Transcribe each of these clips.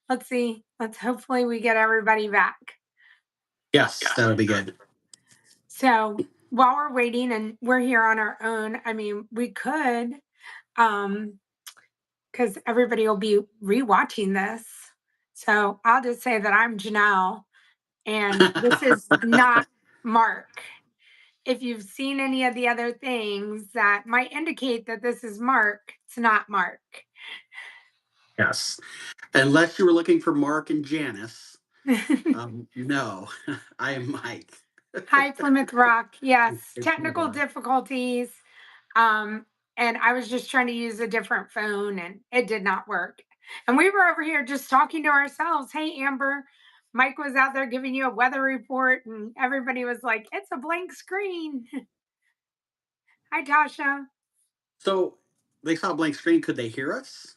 Let's see. Let's hopefully we get everybody back. Yes, that'll be good. So while we're waiting and we're here on our own, I mean, we could, because everybody will be rewatching this. So I'll just say that I'm Janelle and this is not Mark. If you've seen any of the other things that might indicate that this is Mark, it's not Mark. Yes. Unless you were looking for Mark and Janice. No, I am Mike. Hi, Plymouth Rock. Yes, technical difficulties. Um, and I was just trying to use a different phone and it did not work. And we were over here just talking to ourselves. Hey, Amber, Mike was out there giving you a weather report, and everybody was like, it's a blank screen. Hi, Tasha. So they saw a blank screen. Could they hear us?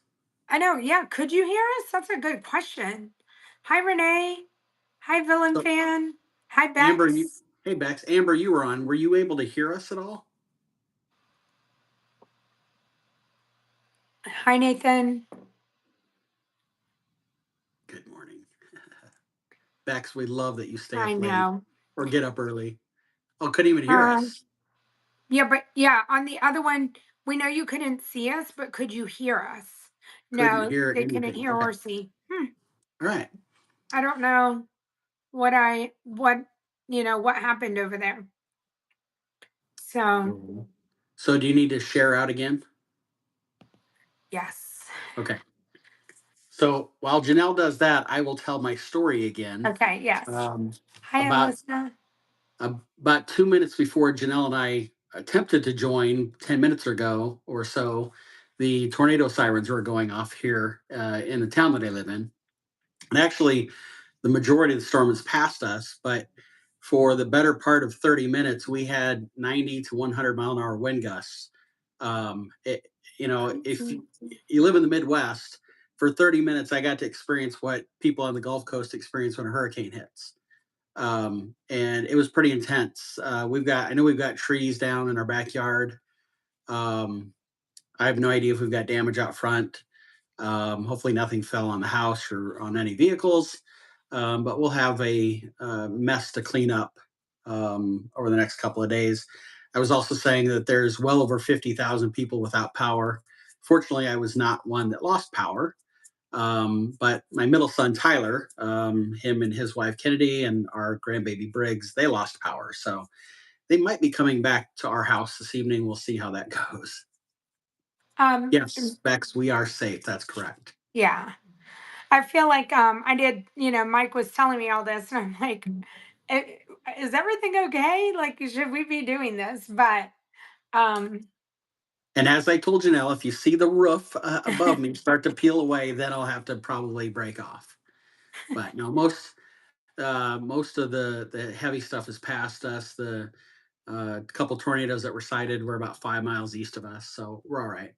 I know. Yeah. Could you hear us? That's a good question. Hi, Renee. Hi, Villain So Fan. Hi, Amber, Bex. hey Bex, Amber, you were on. Were you able to hear us at all? Hi, Nathan. Good morning. Bex, we love that you stay I up late know. or get up early. Oh, couldn't even hear Um, us. yeah, but yeah, on the other one, we know you couldn't see us, but could you hear us? Couldn't No, hear they couldn't anything. hear Okay. or see. All right. I don't know what happened over there. So So do you need to share out again? yes. Okay. So while Janelle does that, I will tell my story again. Okay, yes. Um, Hi, about Alyssa. about 2 minutes before Janelle and I attempted to join 10 minutes ago or so, the tornado sirens were going off here in the town that I live in. And actually, the majority of the storm has passed us, but for the better part of 30 minutes, we had 90 to 100-mile-an-hour wind gusts. It, if you live in the Midwest, for 30 minutes, I got to experience what people on the Gulf Coast experience when a hurricane hits. And it was pretty intense. I know we've got trees down in our backyard. Um, I have no idea if we've got damage out front. Hopefully, nothing fell on the house or on any vehicles. But we'll have a mess to clean up over the next couple of days. I was also saying that there's well over 50,000 people without power. Fortunately, I was not one that lost power. But my middle son, Tyler, him and his wife, Kennedy, and our grandbaby, Briggs, they lost power. So they might be coming back to our house this evening. We'll see how that goes. Um, Yes, Bex, we are safe. That's correct. yeah. I feel like I did, Mike was telling me all this, and I'm like, "I- is everything okay? Like, should we be doing this?" But um And as I told Janelle, if you see the roof above me start to peel away, then I'll have to probably break off. But no, most of the heavy stuff is past us. The couple tornadoes that were sighted were about 5 miles east of us, so we're all right.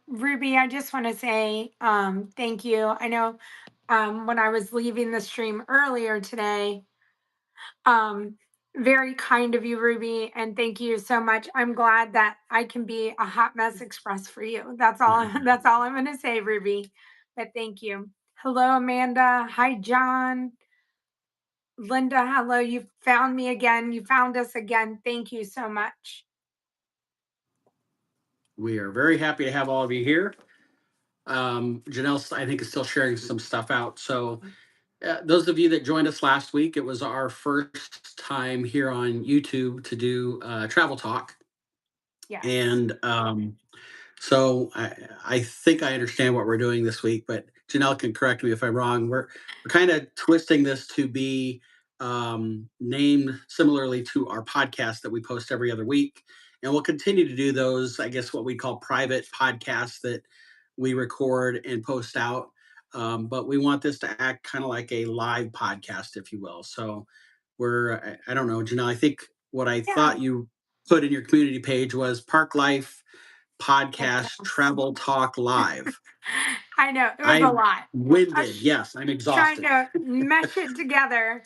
Ruby, I just want to say thank you. I know when I was leaving the stream earlier today, um very kind of you, Ruby, and thank you so much. I'm glad that I can be a hot mess express for you. That's all that's all I'm going to say, Ruby. But thank you. Hello, Amanda. Hi, John. Linda, hello. You found me again. You found us again. Thank you so much. We are very happy to have all of you here. Janelle, I think, is still sharing some stuff out. So, those of you that joined us last week, it was our first time here on YouTube to do travel talk. Yes. And so I think I understand what we're doing this week, but Janelle can correct me if I'm wrong. We're kind of twisting this to be named similarly to our podcast that we post every other week. And we'll continue to do those, I guess, what we call private podcasts that we record and post out. But we want this to act kind of like a live podcast, if you will. So I don't know, Janelle, I think what I Yeah. thought you put in your community page was Park Life Podcast Podcast. Travel Talk Live. I know it was a I'm lot. I winded. was Yes, I'm trying exhausted. to mesh it together,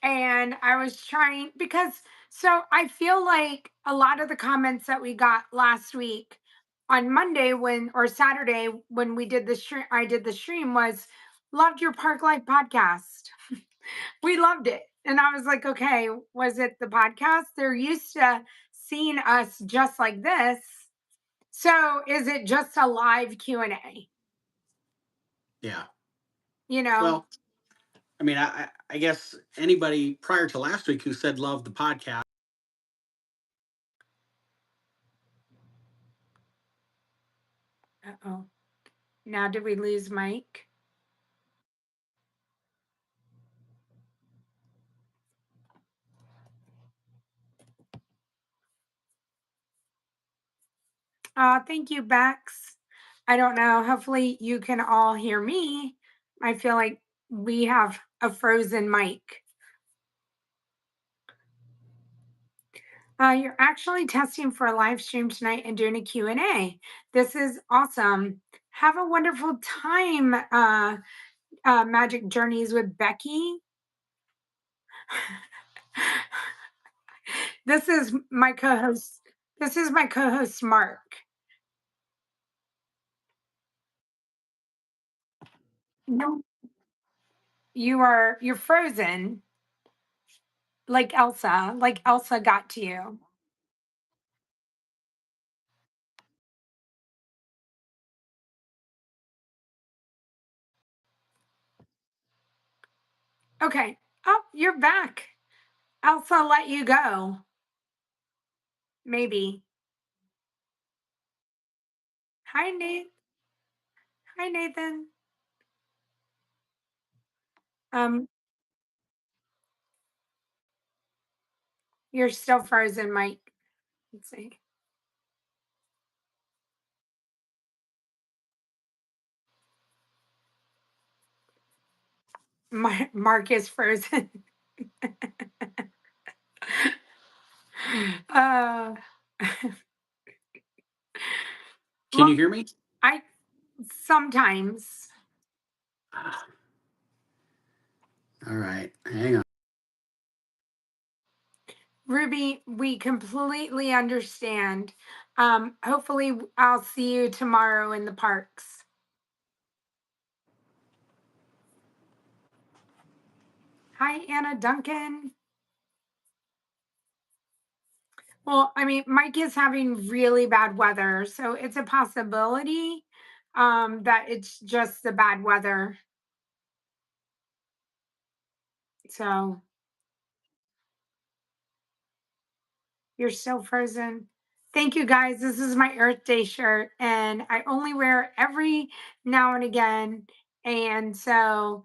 and I was trying because I feel like a lot of the comments that we got last week on Monday when or Saturday when we did the stream, I did the stream was loved your Park Life podcast. We loved it. And I was like, okay, was it the podcast? They're used to seeing us just like this. So is it just a live Q&A? Yeah. You know? Well, I mean, I guess anybody prior to last week who said love the podcast. Uh-oh. Now did we lose Mike? Thank you, Bex. I don't know. Hopefully you can all hear me. I feel like we have a frozen mic. You're actually testing for a live stream tonight and doing a Q&A. This is awesome. Have a wonderful time, Magic Journeys with Becky. This is my co-host. This is my co-host, Mark. No, you're frozen like Elsa got to you. Okay. Oh, you're back. Elsa let you go. Maybe. Hi, Nate. Hi, Nathan. Um, you're still frozen, Mike. Let's see. Mark is frozen. uh, Can well, you hear me? I sometimes Ah, all right, hang on. Ruby, we completely understand. Hopefully, I'll see you tomorrow in the parks. Hi, Anna Duncan. Well, I mean, Mike is having really bad weather, so it's a possibility that it's just the bad weather. So you're still frozen. Thank you guys. This is my Earth Day shirt, and I only wear it every now and again. And so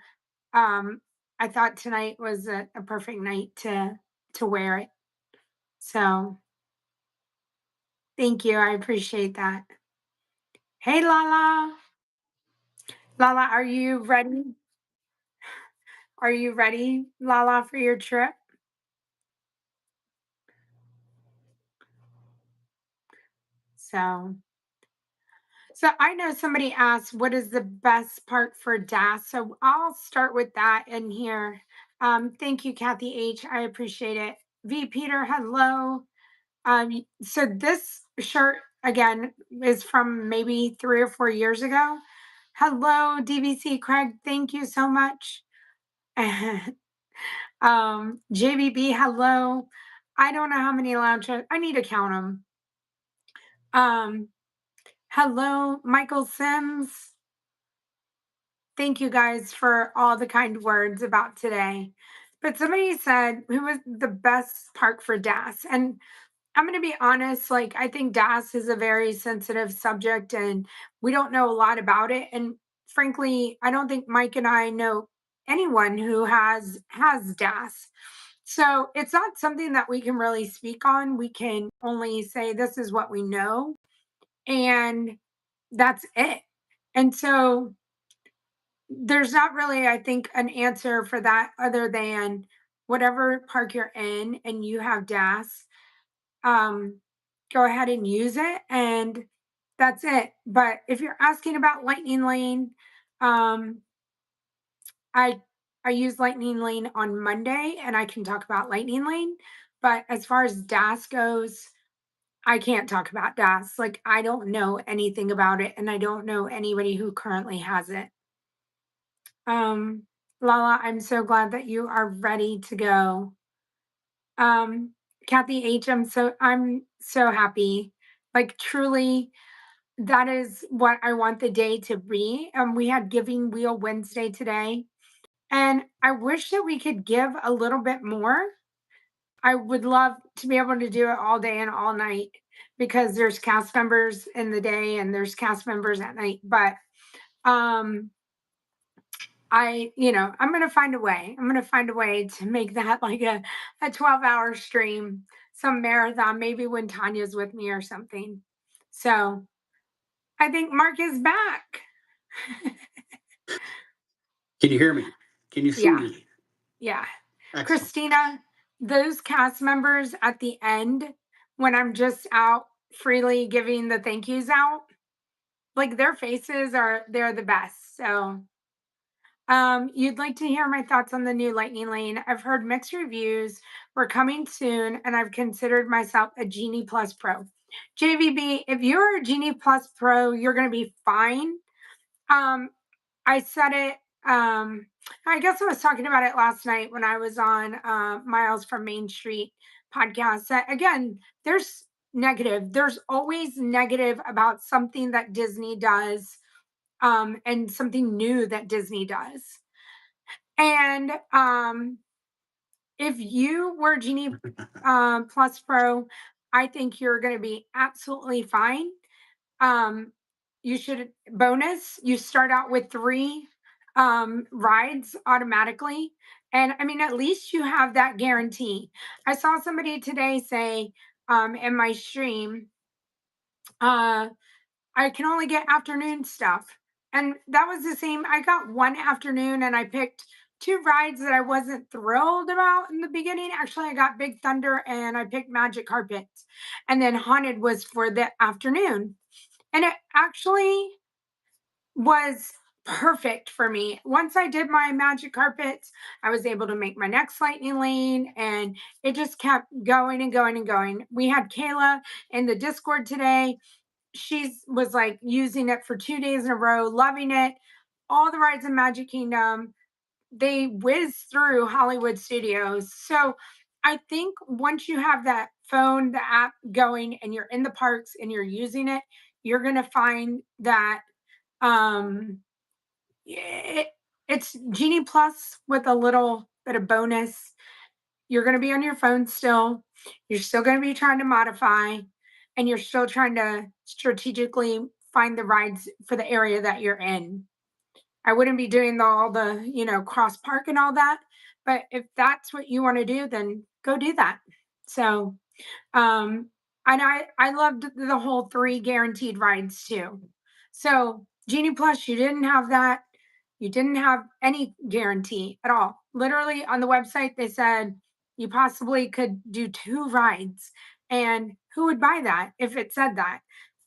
um, I thought tonight was a perfect night to wear it. So thank you. I appreciate that. Hey Lala. Lala, are you ready? Are you ready, Lala, for your trip? So, so I know somebody asked, what is the best part for DAS? So I'll start with that in here. Thank you, Kathy H. I appreciate it. V. Peter, hello. So this shirt again is from maybe 3 or 4 years ago. Hello, DVC Craig. Thank you so much. JBB, hello. I don't know how many lounges. I need to count them. Hello, Michael Sims. Thank you guys for all the kind words about today. But somebody said, who was the best park for DAS? And I'm going to be honest, like, I think DAS is a very sensitive subject and we don't know a lot about it. And frankly, I don't think Mike and I know anyone who has DAS. So it's not something that we can really speak on. We can only say this is what we know. And that's it. And so there's not really, I think, an answer for that other than whatever park you're in and you have DAS, um, go ahead and use it. And that's it. But if you're asking about Lightning Lane, um, I I use Lightning Lane on Monday and I can talk about Lightning Lane. But as far as DAS goes, I can't talk about DAS. Like, I don't know anything about it, and I don't know anybody who currently has it. Um, Lala, I'm so glad that you are ready to go. Um, Kathy H, I'm so happy. Like, truly, that is what I want the day to be. We had Giving Wheel Wednesday today, and I wish that we could give a little bit more. I would love to be able to do it all day and all night because there's cast members in the day and there's cast members at night. But um I'm gonna find a way. I'm gonna find a way to make that like a 12-hour stream, some marathon, maybe when Tanya's with me or something. So I think Mark is back. Can you hear me? Can you see Yeah, me? yeah. Excellent. Christina, those cast members at the end, when I'm just out freely giving the thank yous out, like their faces they're the best. So you'd like to hear my thoughts on the new Lightning Lane. I've heard mixed reviews. We're coming soon, and I've considered myself a Genie Plus Pro. JVB, if you're a Genie Plus Pro, you're going to be fine. Um, I said it. I guess I was talking about it last night when I was on Miles from Main Street podcast. That again, there's negative. There's always negative about something that Disney does, and something new that Disney does. And if you were Genie Plus Pro, I think you're going to be absolutely fine. Um, you should bonus. You start out with 3 rides automatically, and I mean, at least you have that guarantee. I saw somebody today say in my stream, uh, I can only get afternoon stuff. And that was the same. I got one afternoon and I picked 2 rides that I wasn't thrilled about in the beginning. Actually, I got Big Thunder and I picked Magic Carpets. And then Haunted was for the afternoon. And it actually was perfect for me. Once I did my Magic Carpets, I was able to make my next Lightning Lane, and it just kept going and going and going. We had Kayla in the Discord today. She was like using it for 2 days in a row, loving it. All the rides in Magic Kingdom, they whiz through Hollywood Studios. So I think once you have that phone, the app going, and you're in the parks and you're using it, you're going to find that um, it, it's Genie Plus with a little bit of bonus. You're going to be on your phone still. You're still going to be trying to modify, and you're still trying to strategically find the rides for the area that you're in. I wouldn't be doing all the, cross park and all that. But if that's what you want to do, then go do that. So, um, and I loved the whole 3 guaranteed rides too. So Genie Plus, you didn't have that. You didn't have any guarantee at all. Literally on the website, they said you possibly could do 2 rides. And who would buy that if it said that?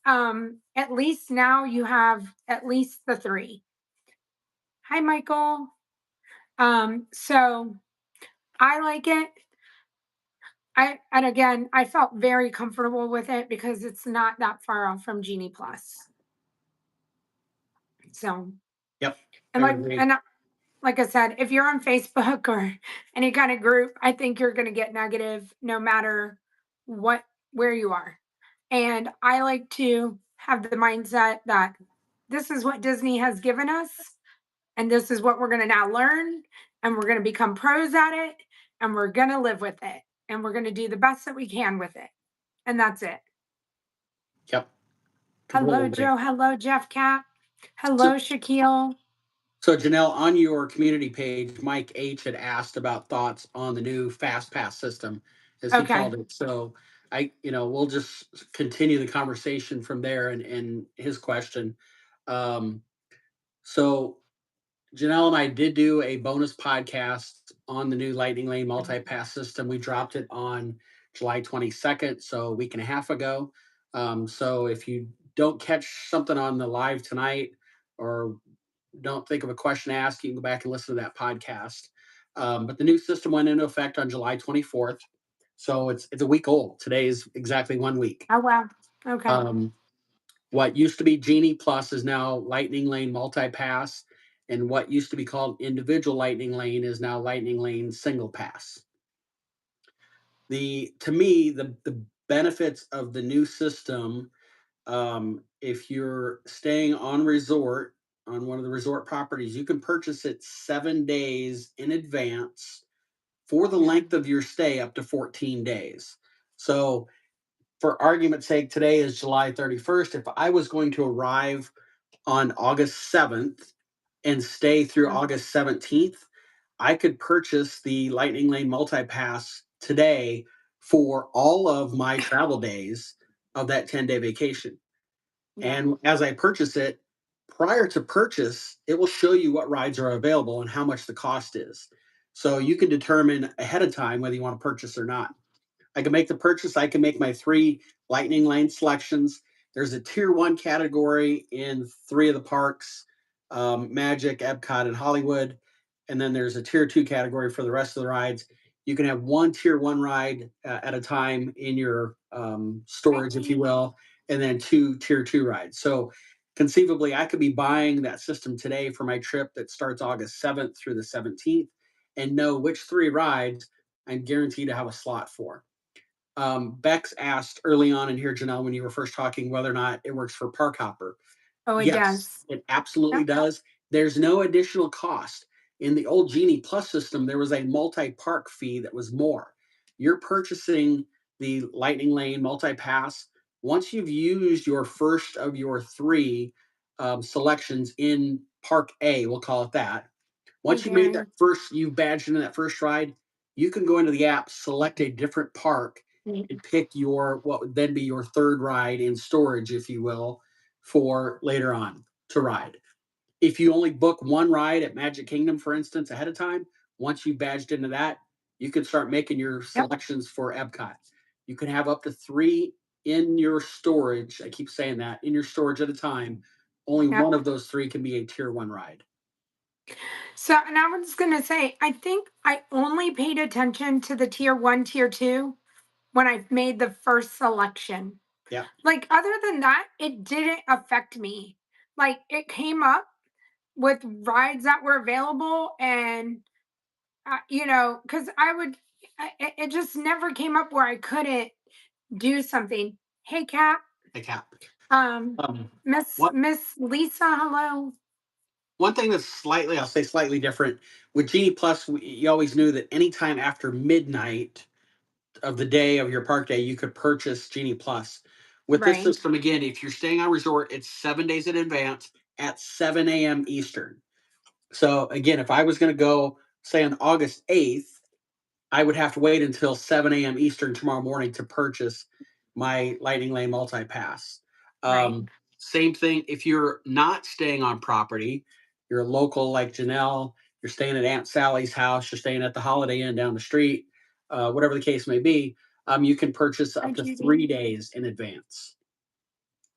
At least now you have at least the 3. Hi, Michael. So I like it. And again, I felt very comfortable with it because it's not that far off from Genie Plus. So, Yep, and I would agree. like I said, if you're on Facebook or any kind of group, I think you're going to get negative no matter what where you are. And I like to have the mindset that this is what Disney has given us, and this is what we're going to now learn, and we're going to become pros at it, and we're going to live with it, and we're going to do the best that we can with it. And that's it. Yep, completely Hello, agree. Joe. Hello, Jeff Cap. So, Hello, Shaquille. so Janelle, on your community page, Mike H had asked about thoughts on the new Fast Pass system, as he Okay. called it. So we'll just continue the conversation from there and his question. Um, so Janelle and I did do a bonus podcast on the new Lightning Lane multi-pass system. We dropped it on July 22nd, so a week and a half ago. So if you don't catch something on the live tonight or don't think of a question to ask, you can go back and listen to that podcast. But the new system went into effect on July 24th. So it's a week old. Today is exactly 1 week. Oh, wow. Okay. Um, what used to be Genie Plus is now Lightning Lane Multi Pass, and what used to be called individual Lightning Lane is now Lightning Lane Single Pass. The To me, the benefits of the new system, if you're staying on one of the resort properties, you can purchase it 7 days in advance for the Yeah. length of your stay up to 14 days. So, for argument's sake, today is July 31st. If I was going to arrive on August 7th and stay through Mm. August 17th, I could purchase the Lightning Lane Multi Pass today for all of my travel days of that 10-day vacation. Yeah. And as I purchase it, prior to purchase, it will show you what rides are available and how much the cost is. So you can determine ahead of time whether you want to purchase or not. I can make the purchase. I can make my three Lightning Lane selections. There's a tier one category in three of the parks, Magic, Epcot, and Hollywood. And then there's a tier two category for the rest of the rides. You can have one tier one ride at a time in your storage, if you Right. will, and then two tier two rides. So conceivably, I could be buying that system today for my trip that starts August 7th through the 17th and know which three rides I'm guaranteed to have a slot for. Bex asked early on in here, Janelle, when you were first talking, whether or not it works for Park Hopper. Oh, it Yes, does. it absolutely Yep. does. There's no additional cost. In the old Genie Plus system, there was a multi park fee that was more. You're purchasing the Lightning Lane multi pass. Once you've used your first of your three selections in Park A, we'll call it that. Hey, Once you made that Gary. first, you badged into that first ride, you can go into the app, select a different park, and pick your what would then be your third ride in storage, if you will, for later on to ride. If you only book one ride at Magic Kingdom, for instance, ahead of time, once you badged into that, you can start making your Yep. selections for Epcot. You can have up to three in your storage. I keep saying that in your storage at a time. Only Yep. one of those three can be a tier one ride. So, and I was going to say, I think I only paid attention to the tier one, tier two when I made the first selection. Yeah. Like, other than that, it didn't affect me. Like, it came up with rides that were available, and, because it just never came up where I couldn't do something. Hey, Kat. Like cap. Um, Um, Miss what Miss Lisa, hello. One thing that's slightly, I'll say slightly different with Genie Plus, you always knew that anytime after midnight of the day of your park day, you could purchase Genie Plus. With this Right, system, again, if you're staying on resort, it's 7 days in advance at 7 a.m. Eastern. So again, if I was going to go, say on August 8th, I would have to wait until 7 a.m. Eastern tomorrow morning to purchase my Lightning Lane multi pass. right. Same thing if you're not staying on property, you're a local like Janelle, you're staying at Aunt Sally's house, you're staying at the Holiday Inn down the street, whatever the case may be, you can purchase Hi, up to Judy. 3 days in advance.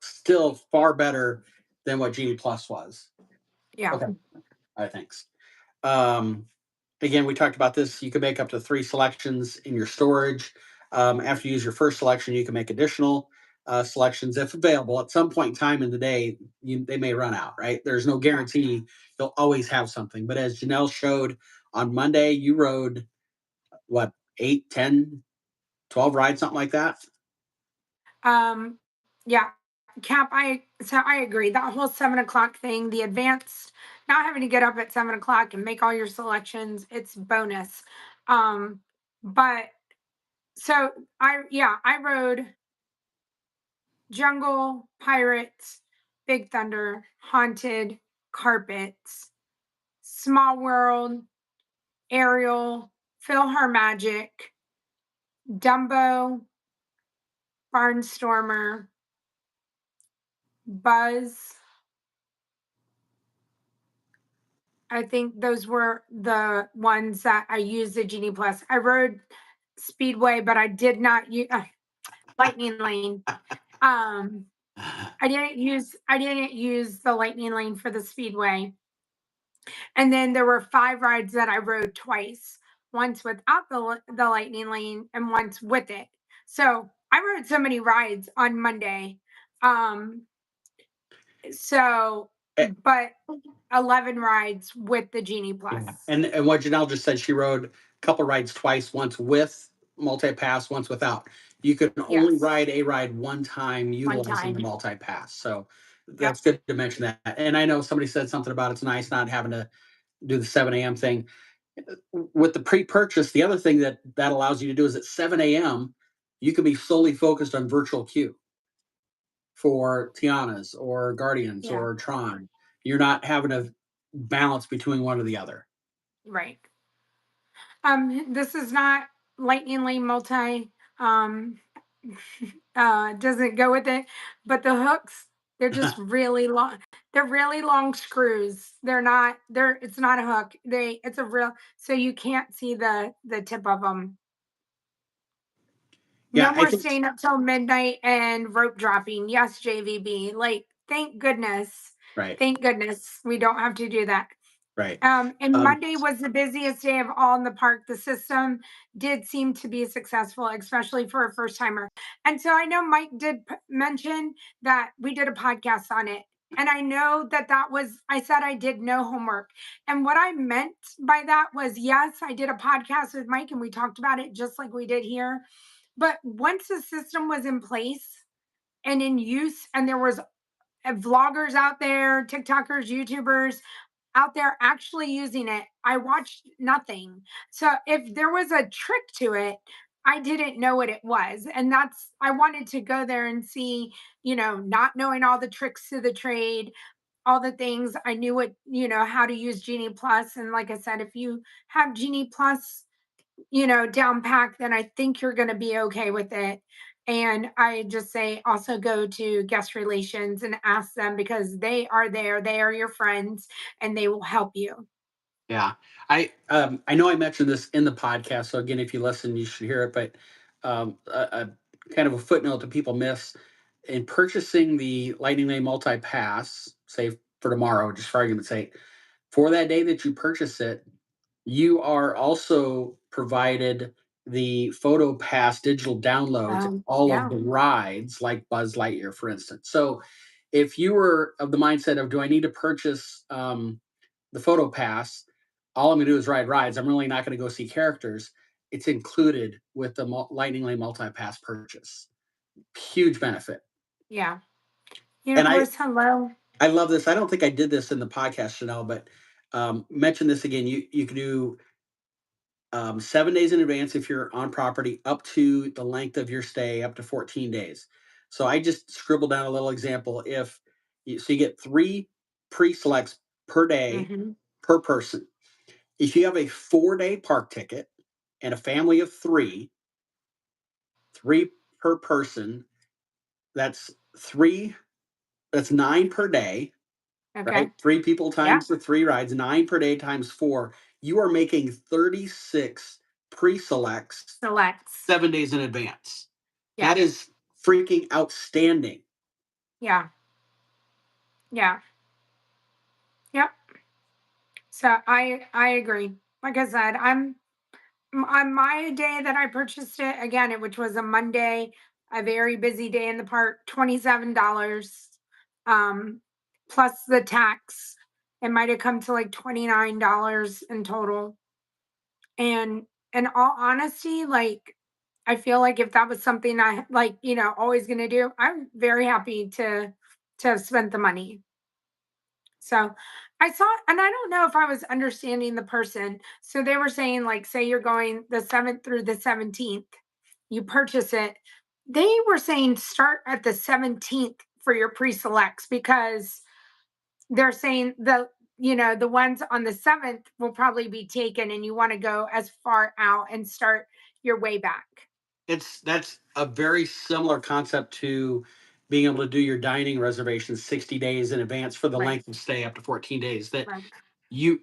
Still far better than what Genie Plus was. Yeah. Okay. All right, thanks. Um, Again, we talked about this. You can make up to three selections in your storage. After you use your first selection, you can make additional selections if available. At some point in time in the day, they may run out, right? There's no Yeah. guarantee you'll always have something. But as Janelle showed on Monday, you rode what, 8, 10, 12 rides, something like that? Um, yeah. Cap, I agree. That whole 7 o'clock thing, the advanced, not having to get up at 7 o'clock and make all your selections, it's bonus. Um, but so I rode Jungle, Pirates, Big Thunder, Haunted, Carpets, Small World, Ariel, PhilharMagic, Dumbo, Barnstormer, Buzz. I think those were the ones that I used the Genie Plus. I rode Speedway, but I did not use Lightning Lane. Um, I didn't use the Lightning Lane for the Speedway. And then there were 5 rides that I rode twice. once without the lightning lane, and once with it. So I rode so many rides on Monday. Um, so, Eh, but 11 rides with the Genie yeah. Plus. And what Janelle just said, she rode a couple rides twice, once with multi-pass, once without. You can only Yes, ride a ride one time one utilizing the time. multi-pass. So Yep. that's good to mention that. And I know somebody said something about it's nice not having to do the 7 a.m. thing. With the pre-purchase, the other thing that allows you to do is at 7 a.m. you can be solely focused on virtual queue for Tiana's or Guardians Yeah. or Tron. You're not having to balance between one or the other. Right. This is not lightning lane multi. Um, doesn't go with it, but the hooks, they're just really long. They're really long screws. They're not. They're. It's not a hook. It's a real. So you can't see the tip of them. Yeah, No I more think staying up till midnight and rope dropping. Yes, JVB. Like, thank goodness. right, Thank goodness we don't have to do that. right. And Um, Monday was the busiest day of all in the park. The system did seem to be successful, especially for a first timer. And so I know Mike did mention that we did a podcast on it. And I know that was, I said I did no homework. And what I meant by that was, yes, I did a podcast with Mike and we talked about it just like we did here. But once the system was in place and in use, and there was vloggers out there, TikTokers, YouTubers out there actually using it, I watched nothing. So if there was a trick to it, I didn't know what it was. And that's, I wanted to go there and see, not knowing all the tricks to the trade, all the things. I knew what, how to use Genie Plus. And like I said, if you have Genie Plus, down pack, then I think you're going to be okay with it. And I just say also go to guest relations and ask them because they are there, they are your friends, and they will help you. yeah, I know I mentioned this in the podcast, so again, if you listen, you should hear it. But a kind of a footnote that people miss in purchasing the Lightning Lane Multi Pass, say for tomorrow, just for argument's sake, for that day that you purchase it, you are also provided the Photo Pass digital download to all of Yeah, the rides, like Buzz Lightyear, for instance. So, if you were of the mindset of, do I need to purchase the Photo Pass? All I'm going to do is ride rides. I'm really not going to go see characters. It's included with the Lightning Lane Multi Pass purchase. Huge benefit. yeah. And Universe, hello. I love this. I don't think I did this in the podcast, Chanel, but mention this again. You can do 7 days in advance if you're on property, up to the length of your stay, up to 14 days. So I just scribbled down a little example. So you get 3 pre-selects per day Hmm. per person. If you have a 4-day park ticket and a family of three per person, that's three, that's 9 per day, right? Okay. Three people Yeah. times the 3 rides, 9 per day times 4. You are making 36 pre-selects Selects. 7 days in advance. Yeah. That is freaking outstanding. Yeah. Yeah. Yep. So I agree. Like I said, on my day that I purchased it, again, which was a Monday, a very busy day in the park, $27, um, plus the tax. It might have come to like $29 in total. And in all honesty, like I feel like if that was something I like, always gonna do, I'm very happy to have spent the money. So I saw, and I don't know if I was understanding the person. So they were saying, like, say you're going the 7th through the 17th, you purchase it. They were saying start at the 17th for your pre selects because they're saying the ones on the 7th will probably be taken and you want to go as far out and start your way back. That's a very similar concept to being able to do your dining reservations 60 days in advance for the Right, length of stay up to 14 days. That right,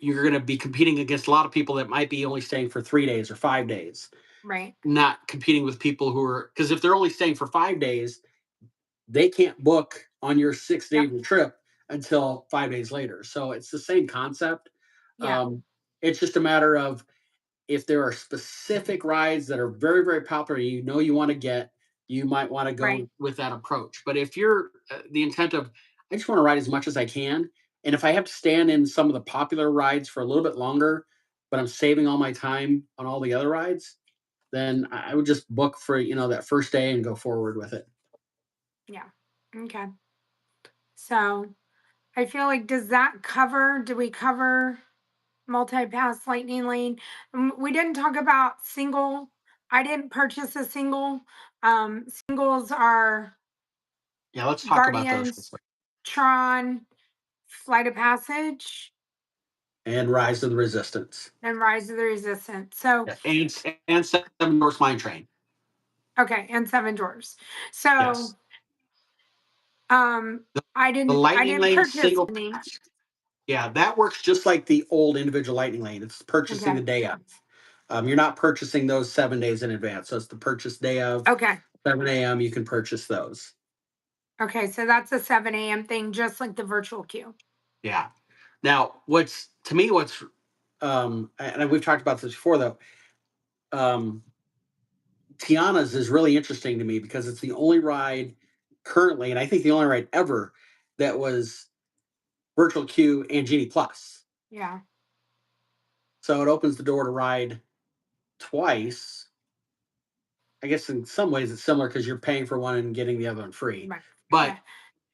you're going to be competing against a lot of people that might be only staying for 3 days or 5 days, right. not competing with people who are, because if they're only staying for 5 days, they can't book on your 6 day Yep. trip until 5 days later. So it's the same concept. Yeah. Um, it's just a matter of if there are specific rides that are very, very popular, you know you want to get, you might want to Right. go with that approach. But if you're the intent of, I just want to ride as much as I can, and if I have to stand in some of the popular rides for a little bit longer, but I'm saving all my time on all the other rides, then I would just book for that first day and go forward with it. Yeah. Okay. So I feel like, does that cover, do we cover multi-pass lightning lane? We didn't talk about single. I didn't purchase a single. Singles are Yeah, let's talk about those real Guardians, quick. Tron, Flight of Passage, And Rise of the Resistance. and Rise of the Resistance. So, Yeah, and Seven Dwarfs Mine Train. okay, and Seven Dwarfs. Yes. So, The, I the Lightning didn't Lane purchase single any. pass. Yeah, that works just like the old individual Lightning Lane. It's purchasing Okay. the day of. You're not purchasing those 7 days in advance. So it's the purchase day of Okay. 7 a.m. You can purchase those. Okay. So that's a 7 a.m. thing, just like the virtual queue. Yeah. Now, what's to me, what's and we've talked about this before though. Um, Tiana's is really interesting to me because it's the only ride currently, and I think the only ride ever that was virtual queue and Genie Plus. Yeah. So it opens the door to ride twice. I guess in some ways it's similar because you're paying for one and getting the other one free. Right. But Yeah.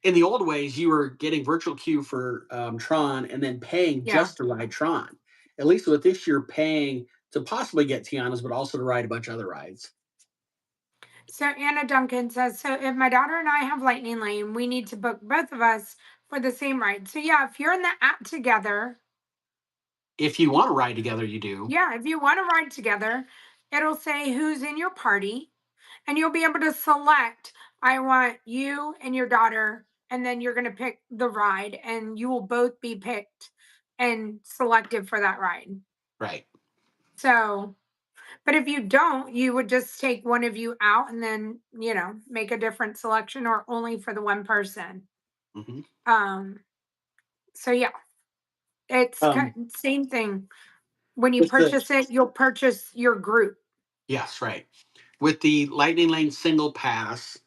in the old ways, you were getting virtual queue for Tron and then paying Yeah. just to ride Tron. At least with this, you're paying to possibly get Tiana's, but also to ride a bunch of other rides. So Anna Duncan says, so if my daughter and I have Lightning Lane, we need to book both of us for the same ride. So yeah, if you're in the app together, If you want to ride together, you do. yeah, if you want to ride together, it'll say who's in your party, and you'll be able to select, I want you and your daughter, and then you're going to pick the ride, and you will both be picked and selected for that ride. Right. So, but if you don't, you would just take one of you out and then, make a different selection, or only for the one person. Hmm. Um, so yeah, it's Um, same thing. When you with the purchase it, you'll purchase your group. Yes, right. With the Lightning Lane single pass,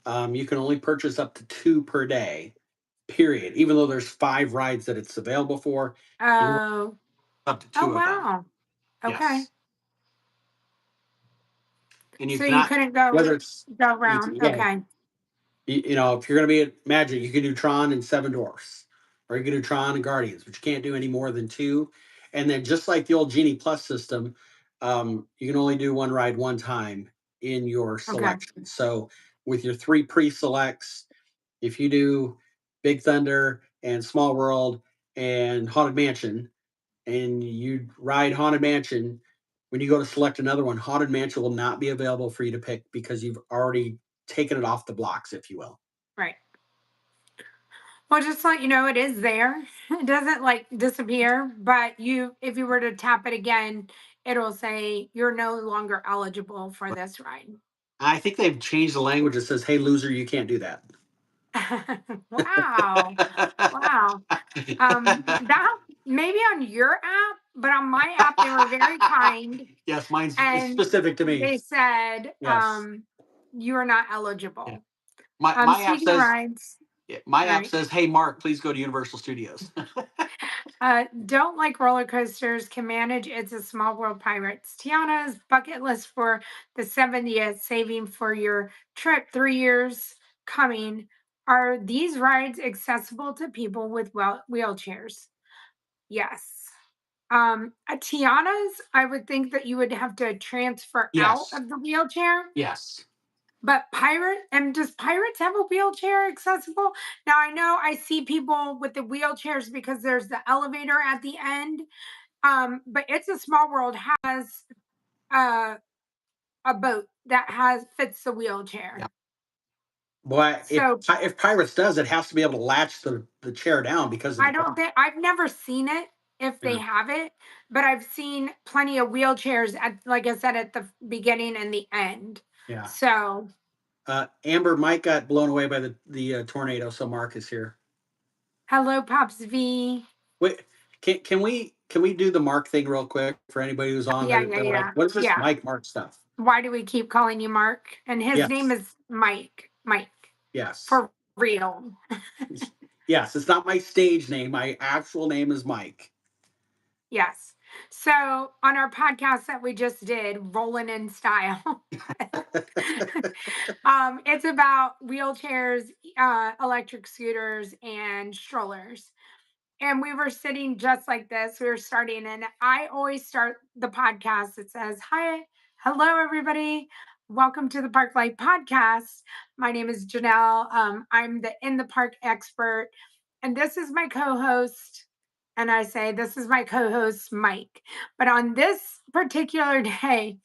you can only purchase up to two per day. Period. Even though there's 5 rides that it's available for, you can Oh, up to oh two of them. wow. Okay. Yes, and you So you cannot, couldn't go whether it's go you around. can, yeah, Okay. if you're going to be at Magic, you can do Tron and Seven Dwarfs, or you can do Tron and Guardians, but you can't do any more than two. And then just like the old Genie Plus system, you can only do one ride one time in your Okay. selection. So with your 3 pre-selects, if you do Big Thunder and Small World and Haunted Mansion, and you ride Haunted Mansion, when you go to select another one, Haunted Mansion will not be available for you to pick because you've already taken it off the blocks, if you will. Right. Well, just to let you know, it is there. It doesn't like disappear, but if you were to tap it again, it'll say you're no longer eligible for this ride. I think they've changed the language that says, "Hey, loser, you can't do that." Wow. Wow. That maybe on your app, but on my app, they were very kind, Yes, mine's it's and specific to me. they said, Yes. you are not Yeah. eligible. My app Speaking of says, rides, yeah, my app right? says, "Hey, Mark, please go to Universal Studios." Don't like roller coasters, can manage It's a Small World Pirates. Tiana's bucket list for the 70th, saving for your trip 3 years coming. Are these rides accessible to people with wheelchairs? Yes. At Tiana's, I would think that you would have to transfer out Yes. of the wheelchair. Yes. But does Pirates have a wheelchair accessible? Now I know I see people with the wheelchairs because there's the elevator at the end. But It's a Small World has uh, a boat that has fits the Yeah. wheelchair. Boy, So if Pirates does, it has to be able to latch the chair down because of I the don't bar. think I've never seen it if they Yeah. have it, but I've seen plenty of wheelchairs at, like I said, at the beginning and the end. Yeah. So Amber Mike got blown away by the tornado, so Mark is here. hello, Pops V. Wait, can we? can we do the Mark thing real quick for anybody who's on? Yeah, yeah, They're like, yeah, what is this yeah. Mike Mark stuff? Why do we keep calling you Mark? And his name Yes, is Mike. Mike. yes, For real. yes. It's not my stage name. My actual name is Mike. Yes. So on our podcast that we just did, Rolling in Style, it's about wheelchairs, electric scooters, and strollers. And we were sitting just like this. We were starting, and I always start the podcast. It says, "Hi, hello, everybody. Welcome to the Park Life Podcast. My name is Janelle. I'm the In the Park expert, and this is my co host." And I say, "This is my co host, Mike." But on this particular day,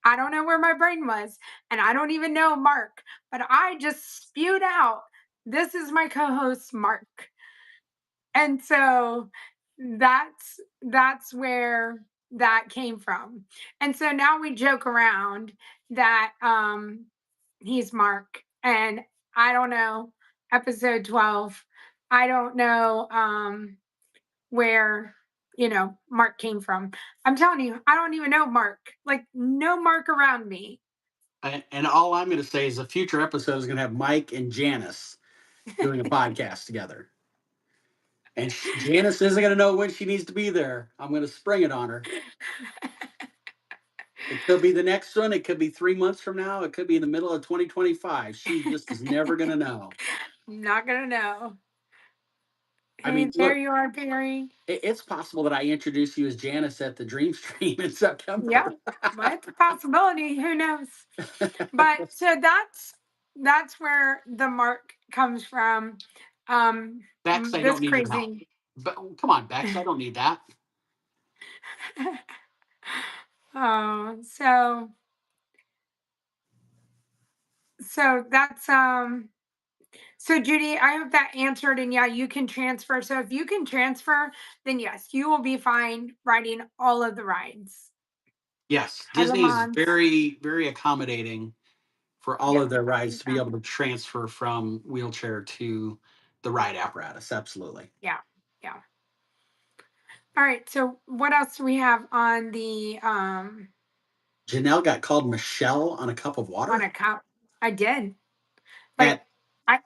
I don't know where my brain was, and I don't even know Mark, but I just spewed out, "This is my co host, Mark." And so that's where that came from. And so now we joke around that he's Mark, and I don't know, episode 12, I don't know where Mark came from. I'm telling you, I don't even know Mark. Like, no Mark around me. And all I'm going to say is a future episode is going to have Mike and Janice doing a podcast together. And Janice isn't going to know when she needs to be there. I'm going to spring it on her. It could be the next one. It could be 3 months from now. It could be in the middle of 2025. She just is never going to know. Not gonna know. I Hey, mean, there look, you are, Perry. it's possible that I introduce you as Janice at the Dream Stream in Yeah, September. well, it's a possibility. Who knows? But so that's where the mark comes from. Bex, I This don't need your help. crazy. But come on, Bex, I don't need that. Oh, so that's so Judy, I hope that answered. And yeah, you can transfer. So if you can transfer, then yes, you will be fine riding all of the rides. Yes, Hi, Disney is Lamont. very, very accommodating for all Yeah, of their rides to be yeah, able to transfer from wheelchair to the ride apparatus. Absolutely. yeah, yeah. All right. So what else do we have Janelle got called Michelle on a cup of on water. a cup? I did. Like At I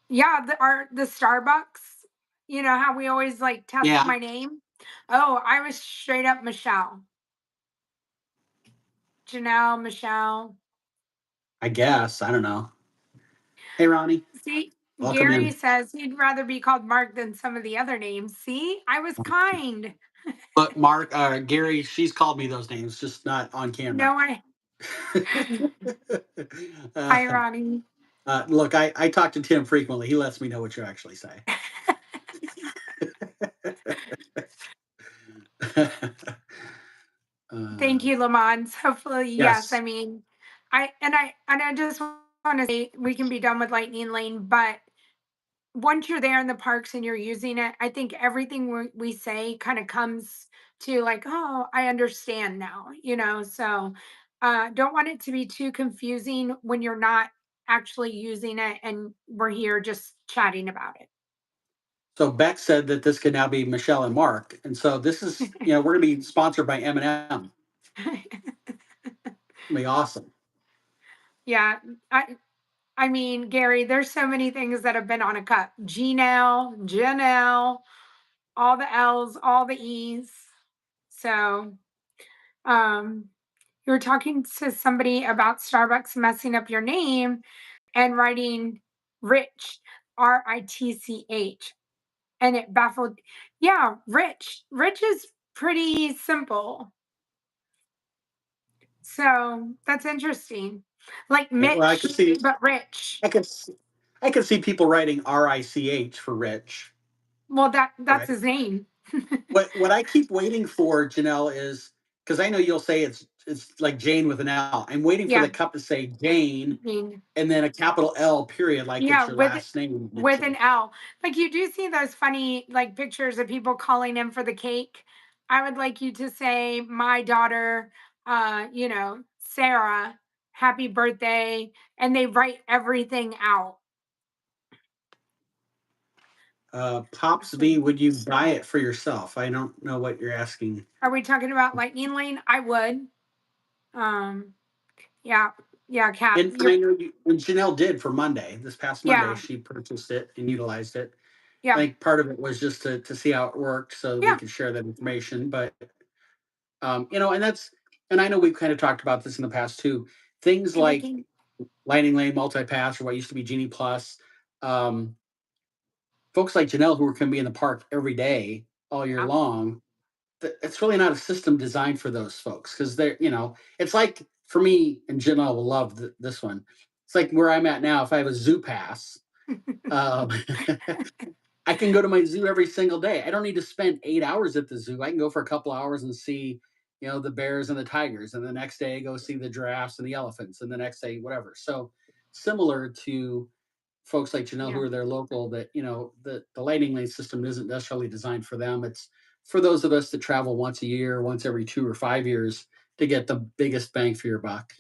yeah, the Starbucks, you know how we always like test yeah, my name? Oh, I was straight up Michelle. Janelle, Michelle. I guess. I don't know. Hey Ronnie, See, welcome Gary in. says he'd rather be called Mark than some of the other names. See, I was kind. But Mark, Gary, she's called me those names, just not on camera. No, I uh, irony. look, I talk to Tim frequently. He lets me know what you actually say. Thank uh, you, Lamont. Hopefully, yes. I yes. mean, I just want to say we can be done with Lightning Lane, but once you're there in the parks and you're using it, I think everything we say kind of comes to like, oh, I understand now, So don't want it to be too confusing when you're not actually using it and we're here just chatting about So Beck said that this can now be Michelle and Mark, and so this is, we're going to be sponsored by M&M. it. It'll be awesome. Yeah, I mean, Gary, there's so many things that have been on a cup. Gmail, Janelle, all the L's, all the E's. So, um, you were talking to somebody about Starbucks messing up your name and writing Rich, Ritch, and it baffled. Yeah, Rich. Rich is pretty simple. So that's interesting. Like Yeah, well, I could Mitch, see, but rich. I could, I could see people writing RICH for rich, Well, that's right? his name. What I keep waiting for, Janelle, is because I know you'll say it's like Jane with an L. I'm waiting for Yeah, the cup to say Jane Jane. and then a capital L period, like it's Yeah, your with last name, with an Mitchell. L. Like you do see those funny like pictures of people calling in for the cake. I would like you to say my daughter, Sarah, happy birthday, and they write everything out. Pops Let's see. V, would you buy it for yourself? I don't know what you're asking. Are we talking about lightning lane? I would. Um, yeah, yeah, Cap. And I You're know you, and Janelle did for Monday, this past Monday, yeah, she purchased it and utilized it. I yeah, think part of it was just to see how it worked so that we yeah. could share that information. But and that's, and I know we've kind of talked about this in the past too. Things Hey, like Vicky. Lightning Lane Multipass or what used to be Genie Plus. Um, Folks like Janelle who are going to be in the park every day all year Yeah. long, it's really not a system designed for those folks because they're, it's like for me, and Janelle will love this one. It's like where I'm at now. If I have a zoo pass, um, I can go to my zoo every single day. I don't need to spend 8 hours at the zoo. I can go for a couple hours and see, the bears and the tigers, and the next day go see the giraffes and the elephants, and the next day whatever. So similar to folks like Janelle who Yeah. are there local, that the lighting lane system isn't necessarily designed for them. It's for those of us that travel once a year, once every 2 or 5 years, to get the biggest bang for your buck.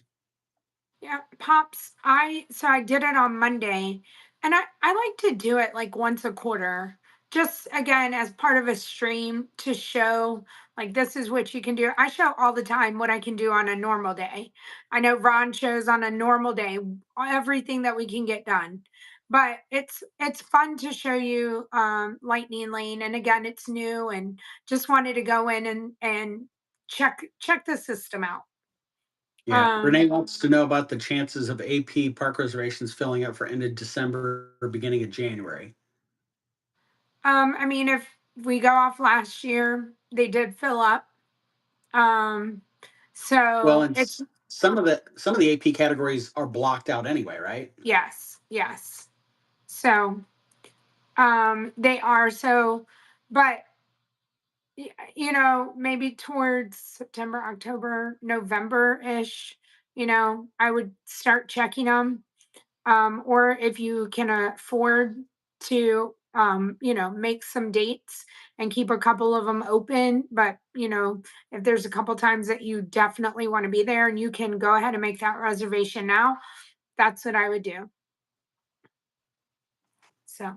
Yeah, Pops, I did it on Monday and I like to do it like once a quarter. Just again as part of a stream to show like this is what you can do. I show all the time what I can do on a normal day. I know Ron shows on a normal day everything that we can get done. But it's fun to show you Lightning Lane, and again it's new and just wanted to go in and check the system out. Yeah, Um Renee wants to know about the chances of AP park reservations filling up for end of December or beginning of January. I mean, if we go off last year, they did fill up. Um, Well, so and it's some of the AP categories are blocked out anyway, right? yes, yes. So they are so, but maybe towards September, October, November ish. I would start checking them. Or if you can afford to make some dates and keep a couple of them open, but if there's a couple times that you definitely want to be there and you can go ahead and make that reservation now, that's what I would do. So,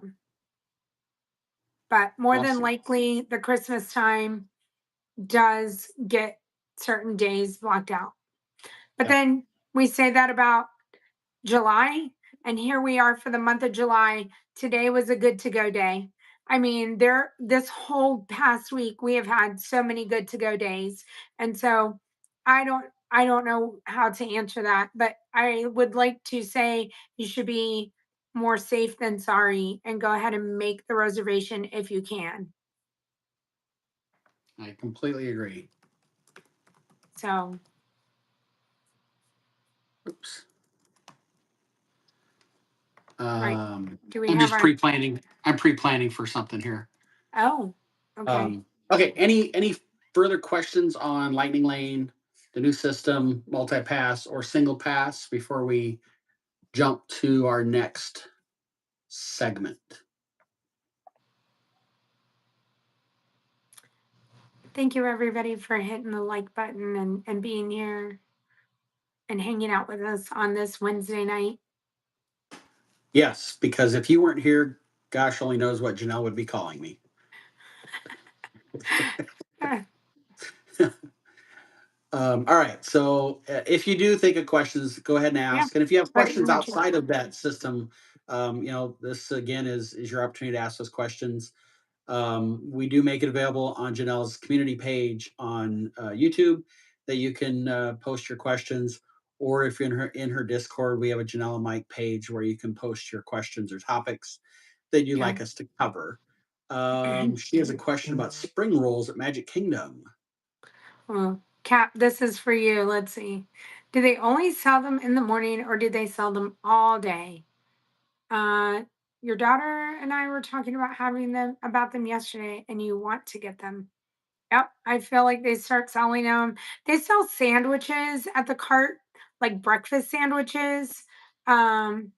but more than Awesome. likely the Christmas time does get certain days blocked out, but Yep. then we say that about July, and here we are for the month of July. Today was a good to go day. I mean, this whole past week we have had so many good to go days. And so I don't know how to answer that, but I would like to say you should be more safe than sorry and go ahead and make the reservation if you can. I completely agree. So, Oops. right. Do we I'm have just our pre-planning. I'm pre-planning for something here. Oh, okay. Okay. Any further questions on Lightning Lane, the new system, multi-pass, or single pass before we jump to our next segment? Thank you everybody for hitting the like button and being here and hanging out with us on this Wednesday night. Yes, because if you weren't here, gosh only knows what Janelle would be calling me. All right. So if you do think of questions, go ahead and Yeah, ask. And if you have put it in questions the chat. outside of that system, this again is your opportunity to ask those questions. We do make it available on Janelle's community page on YouTube that you can post your questions. Or if you're in her Discord, we have a Janelle and Mike page where you can post your questions or topics that you'd Yeah. like us to cover. She has a question about spring rolls at Magic Kingdom. Well, Cap, this is for you. Let's see. Do they only sell them in the morning or do they sell them all day? Uh, your daughter and I were talking about having them about them yesterday, and you want to get them. Yep, I feel like they start selling them. They sell sandwiches at the cart, like breakfast sandwiches. Um,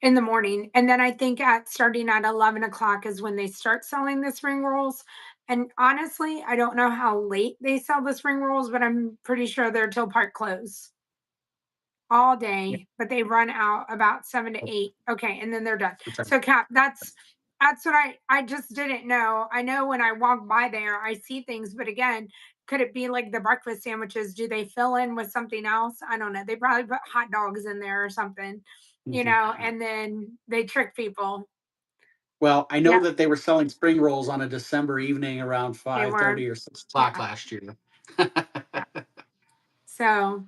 in the morning. And then I think at starting at 11 o'clock is when they start selling the spring rolls. And honestly, I don't know how late they sell the spring rolls, but I'm pretty sure they're till park close all Yeah. day, but they run out about 7 to 8. Okay, and then they're done. Okay. So Cap, that's That's what I just didn't know. I know when I walk by there, I see things, but again, could it be like the breakfast sandwiches? Do they fill in with something else? I don't know. They probably put hot dogs in there or something, and then they trick people. Well, I know Yeah, that they were selling spring rolls on a December evening around they were. 5:30 or 6 o'clock Yeah, last year. yeah. So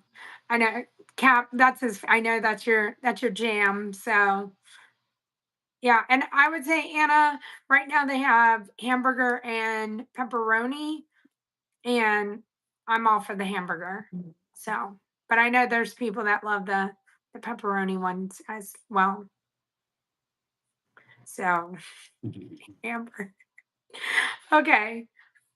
I know Cap. That's his. I know that's your jam. So yeah, and I would say Anna. Right now they have hamburger and pepperoni, and I'm all for the hamburger. So, but I know there's people that love the pepperoni ones as well. So, hamburger. Okay.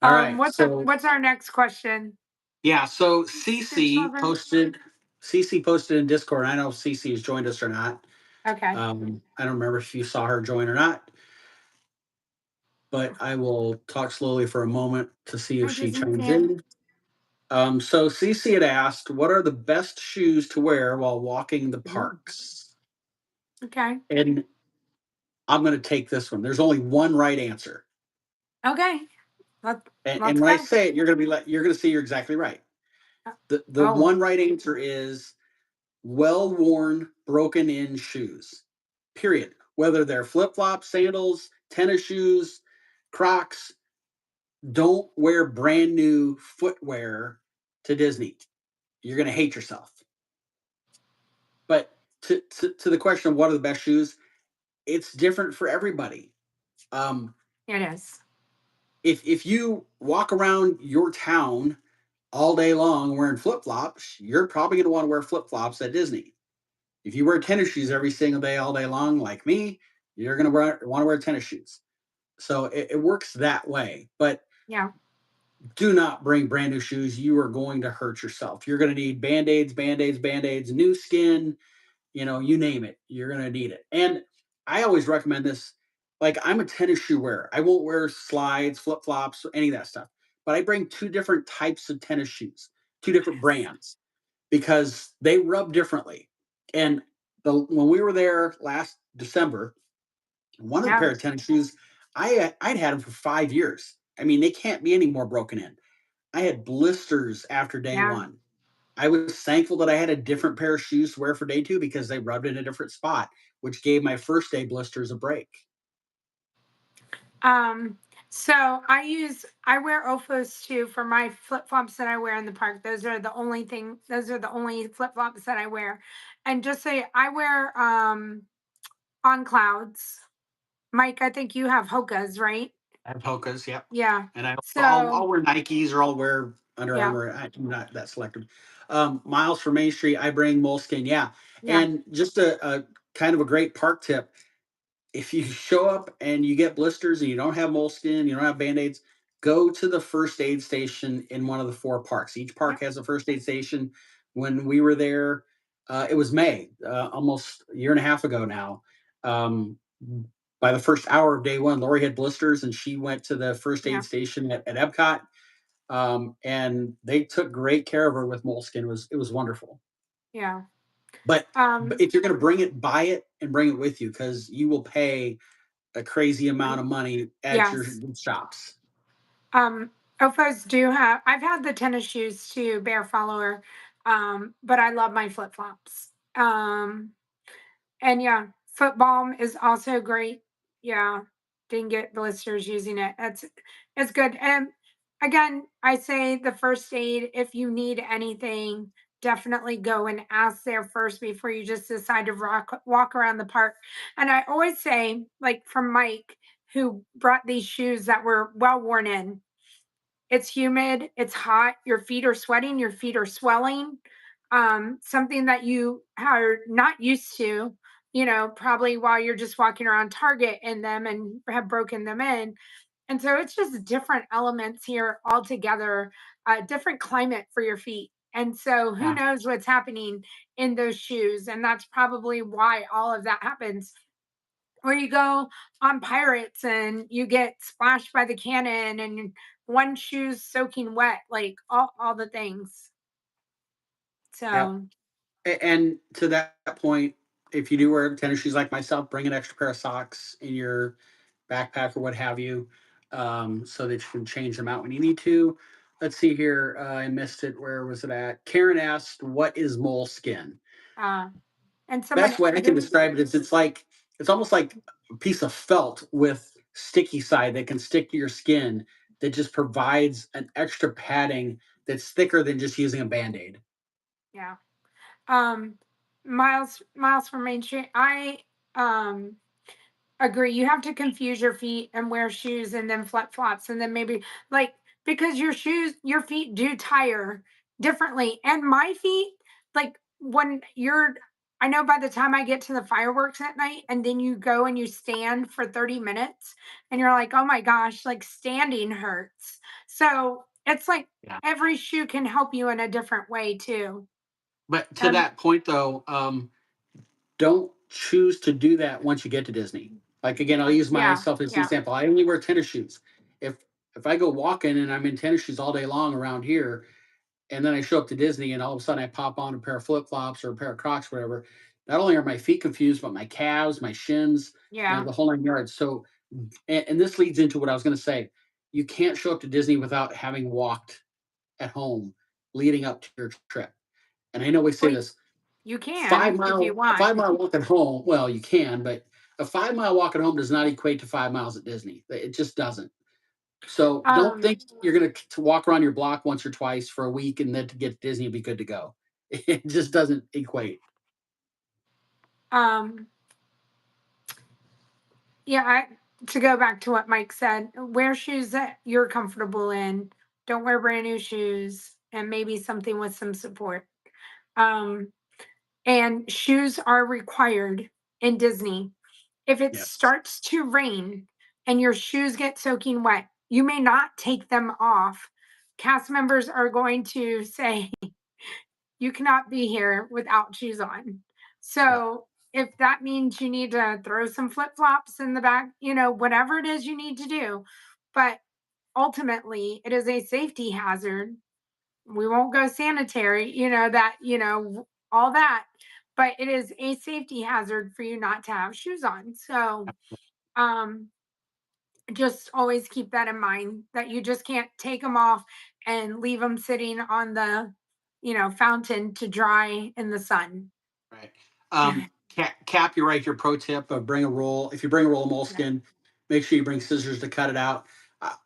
All right. So What's our next question? yeah, so Speech lover. Cece posted in Discord. I don't know if Cece has joined us or not. Okay. I don't remember if you saw her join or not, but I will talk slowly for a moment to see if Hi, she Disney chimes fan. in. So Cece had asked, "What are the best shoes to wear while walking the parks?" Okay. And I'm going to take this one. There's only one right answer, Okay. Let, and let's when I go. say it, you're going to see you're exactly right. Uh, The Oh, one right answer is well worn, broken in shoes. Period. Whether they're flip flops, sandals, tennis shoes, Crocs, don't wear brand new footwear to Disney. You're going to hate yourself. But to the question of what are the best shoes, it's different for everybody. Um, it is. if you walk around your town all day long wearing flip flops, you're probably going to want to wear flip flops at Disney. If you wear tennis shoes every single day, all day long, like me, you're going to want to wear tennis shoes. So it works that way. But Yeah. do not bring brand new shoes. You are going to hurt yourself. You're going to need band aids, band aids, band aids, new skin, you name it. You're going to need it. And I always recommend this. Like, I'm a tennis shoe wearer. I won't wear slides, flip flops, any of that stuff. But I bring two different types of tennis shoes, two different Yes. brands because they rub differently. And when we were there last December, one of the pair of Yes. tennis shoes, I'd had them for 5 years. I mean, they can't be any more broken in. I had blisters after day Yeah. one. I was thankful that I had a different pair of shoes to wear for day two because they rubbed in a different spot, which gave my first day blisters a break. Um, so I wear OFOs too for my flip flops that I wear in the park. Those are the only flip flops that I wear. And just say I wear on clouds. Mike, I think you have Hokas, right? I have Hokas, yep. Yeah. And I'll So wear Nikes or I'll wear Under yeah, Armour. I'm not that selective. Miles from Main Street, I bring Moleskine, yeah. yeah, And just a kind of a great park tip: if you show up and you get blisters and you don't have moleskin, you don't have band-aids, go to the first aid station in one of the four parks. Each yeah, park has a first aid station. When we were there, it was May, almost a year and a half ago now. Um, by the first hour of day one, Lori had blisters and she went to the first yeah, aid station at Epcot. And they took great care of her with moleskin. It was wonderful. yeah. But, Um, if you're going to bring it, buy it and bring it with you because you will pay a crazy amount of money at your yes. shops. Um, OFOs do have. I've had the tennis shoes too, Bear Follower, but I love my flip flops. And yeah, foot balm is also great. Yeah, didn't get blisters using it. It's good. And again, I say the first aid, if you need anything, definitely go and ask there first before you just decide to walk around the park. And I always say, like from Mike, who brought these shoes that were well worn in, it's humid, it's hot, your feet are sweating, your feet are swelling. Something that you are not used to, probably while you're just walking around Target in them and have broken them in. And so it's just different elements here altogether, different climate for your feet. And so who Yeah. knows what's happening in those shoes. And that's probably why all of that happens, or you go on pirates and you get splashed by the cannon and one shoe's soaking wet, like all the things. Yep. So And to that point, if you do wear tennis shoes like myself, bring an extra pair of socks in your backpack or what have you, so that you can change them out when you need to. Let's see here. I missed it. Where was it at? Karen asked, "What is moleskin?" Uh, and someone Best way I can added, describe it is it's almost like a piece of felt with sticky side that can stick to your skin that just provides an extra padding that's thicker than just using a band-aid. yeah. Um, Miles from Main Street. I um agree. You have to confuse your feet and wear shoes and then flip flops and then maybe like because your feet do tire differently. And my feet, like when you're, I know by the time I get to the fireworks at night and then you go and you stand for 30 minutes and you're like, oh my gosh, like standing hurts. So it's like Yeah. every shoe can help you in a different way too. But to Um, that point though, don't choose to do that once you get to Disney. Like again, I'll use yeah, myself as an yeah, example. I only wear tennis shoes. If if I go walking and I'm in tennis shoes all day long around here, and then I show up to Disney and all of a sudden I pop on a pair of flip flops or a pair of Crocs, whatever. Not only are my feet confused, but my calves, my shins, yeah. the whole nine yards. So, and this leads into what I was going to say. You can't show up to Disney without having walked at home leading up to your trip. And I know we say Well, this you five can if you mile a want. 5 mile walk at home. Well, you can, but a 5 mile walk at home does not equate to 5 miles at Disney. It just doesn't. So don't Um, think you're going to walk around your block once or twice for a week and then to get to Disney and be good to go. It just doesn't equate. um, yeah, to go back to what Mike said, wear shoes that you're comfortable in. Don't wear brand new shoes and maybe something with some support. Um, and shoes are required in Disney. If it Yes. starts to rain and your shoes get soaking wet, you may not take them off. Cast members are going to say, you cannot be here without shoes on. Yeah. So if that means you need to throw some flip flops in the back, whatever it is you need to do. But ultimately, it is a safety hazard. We won't go sanitary, all that. But it is a safety hazard for you not to have shoes on. So um, just always keep that in mind that you just can't take them off and leave them sitting on the fountain to dry in the sun. Right. Cap, you're right. Your pro tip: bring a roll. If you bring a roll of Yeah. moleskin, make sure you bring scissors to cut it out.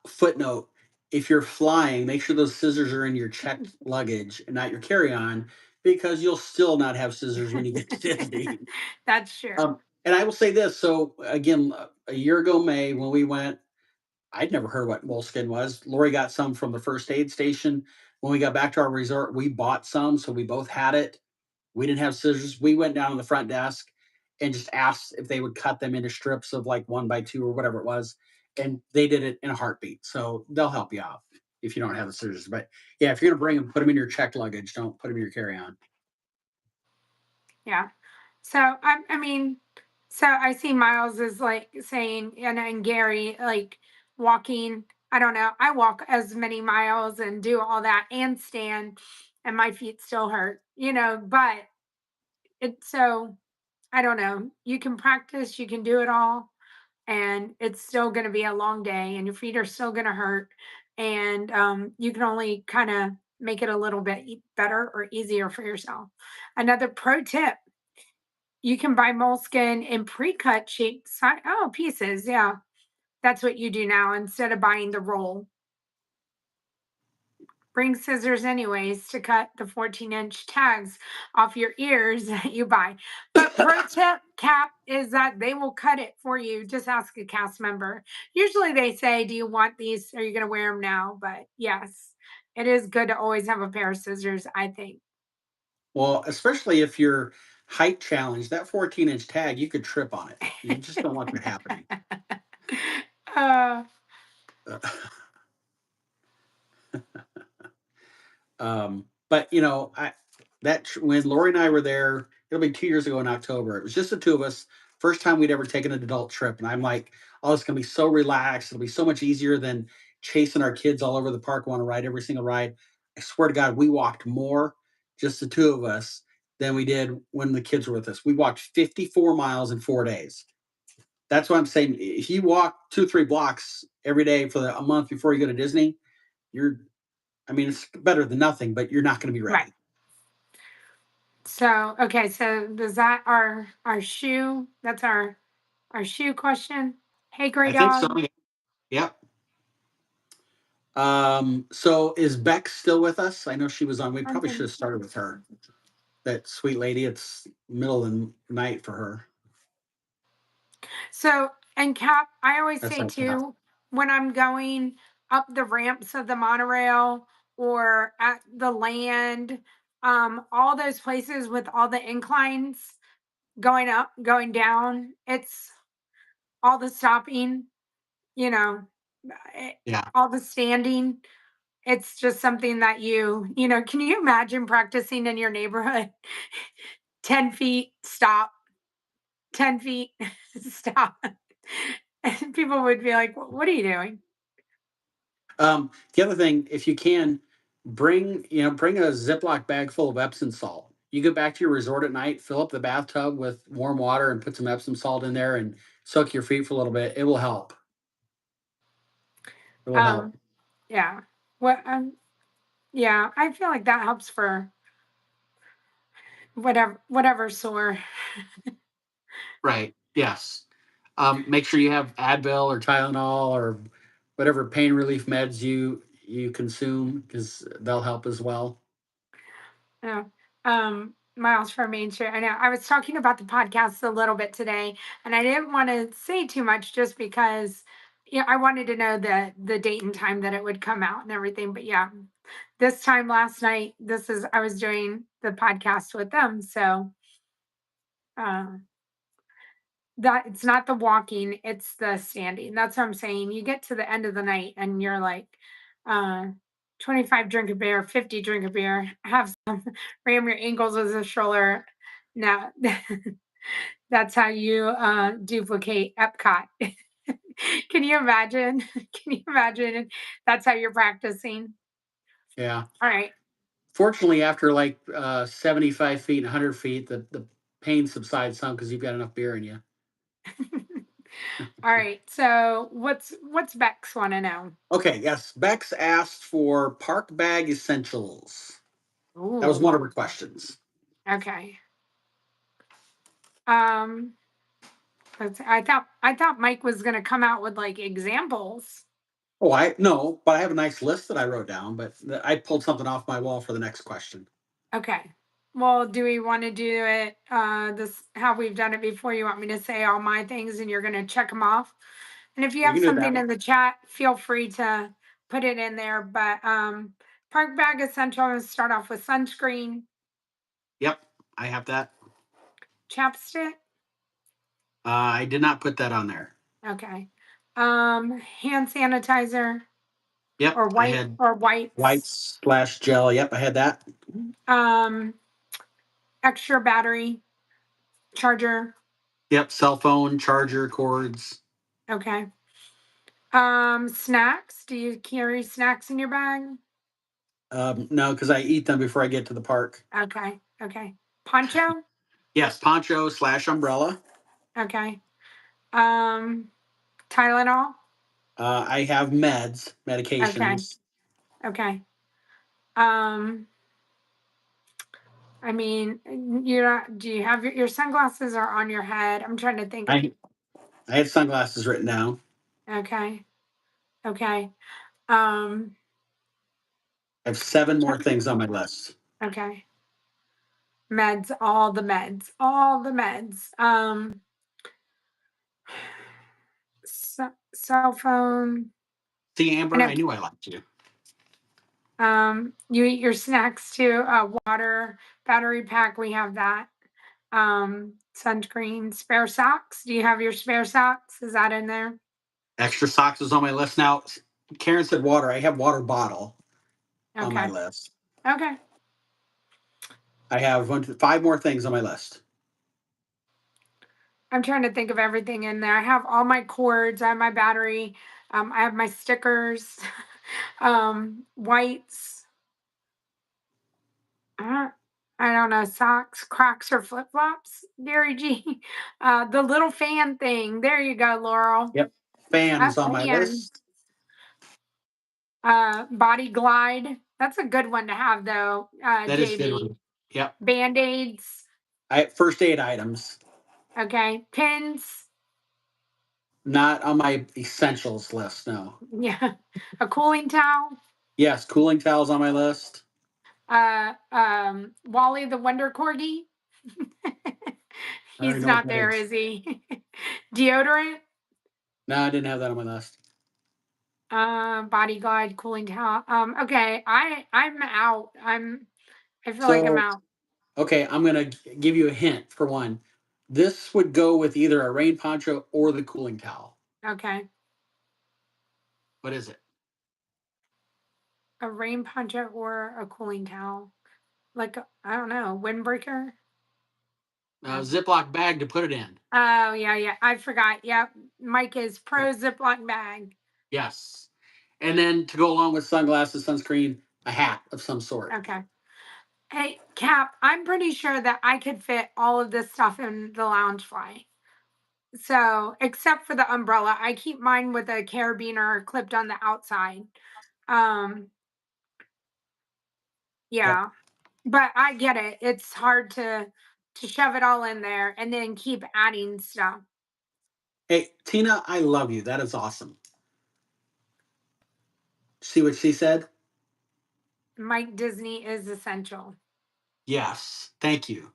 Footnote: if you're flying, make sure those scissors are in your checked luggage and not your carry-on, because you'll still not have scissors when you get to Disney. That's true. And I will say this. So again, a year ago May when we went, I'd never heard what moleskin was. Lori got some from the first aid station. When we got back to our resort, we bought some, so we both had it. We didn't have scissors. We went down to the front desk and just asked if they would cut them into strips of like 1 by 2 or whatever it was. And they did it in a heartbeat. So they'll help you out if you don't have the scissors. But yeah, if you're going to bring them, put them in your checked luggage. Don't put them in your carry on. Yeah. So so I see Miles is like saying, and Gary like walking. I don't know. I walk as many miles and do all that and stand, and my feet still hurt. But it's so I don't know. You can practice. You can do it all, and it's still going to be a long day, and your feet are still going to hurt, and you can only kind of make it a little bit better or easier for yourself. Another pro tip: you can buy moleskin in pre-cut sheet pieces. Yeah, that's what you do now instead of buying the roll. Bring scissors anyways to cut the 14-inch tags off your ears that you buy. But pro tip, Cap, is that they will cut it for you. Just ask a cast member. Usually they say, do you want these? Are you going to wear them now? But yes, it is good to always have a pair of scissors, I think. Well, especially if you're height challenged, that 14-inch tag, you could trip on it. You just don't want that happening. uh, Uh, but when Lori and I were there, it'll be 2 years ago in October. It was just the two of us. First time we'd ever taken an adult trip, and I'm like, "Oh, it's gonna be so relaxed. It'll be so much easier than chasing our kids all over the park, want to ride every single ride." I swear to God, we walked more, just the two of us, than we did when the kids were with us. We walked 54 miles in 4 days. That's what I'm saying. If you walk 2, 3 blocks every day for a month before you go to Disney, you're, I mean, it's better than nothing, but you're not going to be Right. ready. So, okay, so does that our shoe? That's our shoe question. Hey, gray I think so. dog. Yep. So is Beck still with us? I know she was on. We probably should have started with her. That sweet lady. It's middle of the night for her. So, and Cap, I always That's say like that. too, when I'm going up the ramps of the monorail or at the land, all those places with all the inclines going up, going down, it's all the stopping, you know, eh, Yeah. all the standing. It's just something that can you imagine practicing in your neighborhood? 10 feet, stop, 10 feet, stop. And people would be like, What are you doing?" The other thing, if you can, bring a Ziploc bag full of Epsom salt. You go back to your resort at night, fill up the bathtub with warm water, and put some Epsom salt in there, and soak your feet for a little bit. It will help. It will help. Um, yeah. What yeah, I feel like that helps for whatever sore. Right. Yes. Make sure you have Advil or Tylenol or whatever pain relief meds you consume because they'll help as well. Yeah. Miles from Main Street. I know. I was talking about the podcast a little bit today, and I didn't want to say too much just because I wanted to know the date and time that it would come out and everything. But yeah, this time last night, I was doing the podcast with them. So uh that it's not the walking, it's the standing. That's what I'm saying. You get to the end of the night and you're like, uh 25 drink a beer, 50 drink a beer, have some, ram your ankles with a stroller. Now that's how you duplicate Epcot. Can you imagine? Can you imagine that's how you're practicing? Yeah. All right. Fortunately, after like 75 feet, 100 feet, the pain subsides some because you've got enough beer in you. All right. So what's Bex want to know? Okay. Yes. Bex asked for park bag essentials. That was one Ooh, of her questions. okay. Um I thought Mike was gonna come out with like examples. Oh, I no, but I have a nice list that I wrote down, but I pulled something off my wall for the next question. Okay. Well, do we want to do it this how we've done it before? You want me to say all my things and you're gonna check them off? And if you We have can do it that something way. in the chat, feel free to put it in there. But park bag essentials start off with sunscreen, Yep, I have that. chapstick. I did not put that on there. Okay. Hand sanitizer Yep, or I had wipes. whites slash gel. Yep, I had that. Um extra battery charger. Yep, cell phone, charger, cords. Okay. Snacks. Do you carry snacks in your bag? No, because I eat them before I get to the park. Okay. Okay. Poncho? Yes, poncho slash umbrella. Okay. Um, Tylenol? I have Okay. medications. Okay. Um, I mean, do you have your sunglasses are on your head? I'm trying to think. I I had sunglasses written down. Okay. Okay. Um, I have 7 more things on my list. okay. Meds, all the meds. Cell phone. See, I Amber, know. I knew I liked you. You eat your snacks too. Water, battery pack, we have that. Sunscreen, spare socks. Do you have your spare socks? Is that in there? Extra socks is on my list now. Karen said water. I have water bottle on my Okay. list. Okay. I have 5 more things on my list. I'm trying to think of everything in there. I have all my cords, I have my battery, I have my stickers, whites. Uh, I don't know, socks, Crocs, or flip flops, Gary G. The little fan thing. There you go, Laurel. Yep. Fan is on my Fan. list. Body glide. That's a good one to have, though, That is a good JB. one. Yep. Band aids. I first aid items, Okay. Pins. not on my essentials list. No. Yeah. A cooling towel. Yes, cooling towels on my list. Wally the Wonder Corgi. I already He's know what not that there, is. is he? Deodorant. No, I didn't have that on my list. Body glide, cooling towel. Okay, I'm out. I feel like I'm So, out. okay, I'm gonna give you a hint for one. This would go with either a rain poncho or the cooling towel. Okay. What is it? A rain poncho or a cooling towel. Like I don't know, windbreaker? A No. Ziploc bag to put it in. Oh yeah, yeah. I forgot. Yep. Mike is pro Ziploc bag. Yes. And then to go along with sunglasses, sunscreen, a hat of some sort. Okay. Hey, Cap, I'm pretty sure that I could fit all of this stuff in the lounge fly. So, except for the umbrella, I keep mine with a carabiner clipped on the outside. Um, Yep. yeah, but I get it. It's hard to shove it all in there and then keep adding stuff. Hey, Tina, I love you. That is awesome. See what she said? Mike Disney is essential. Yes. Thank you.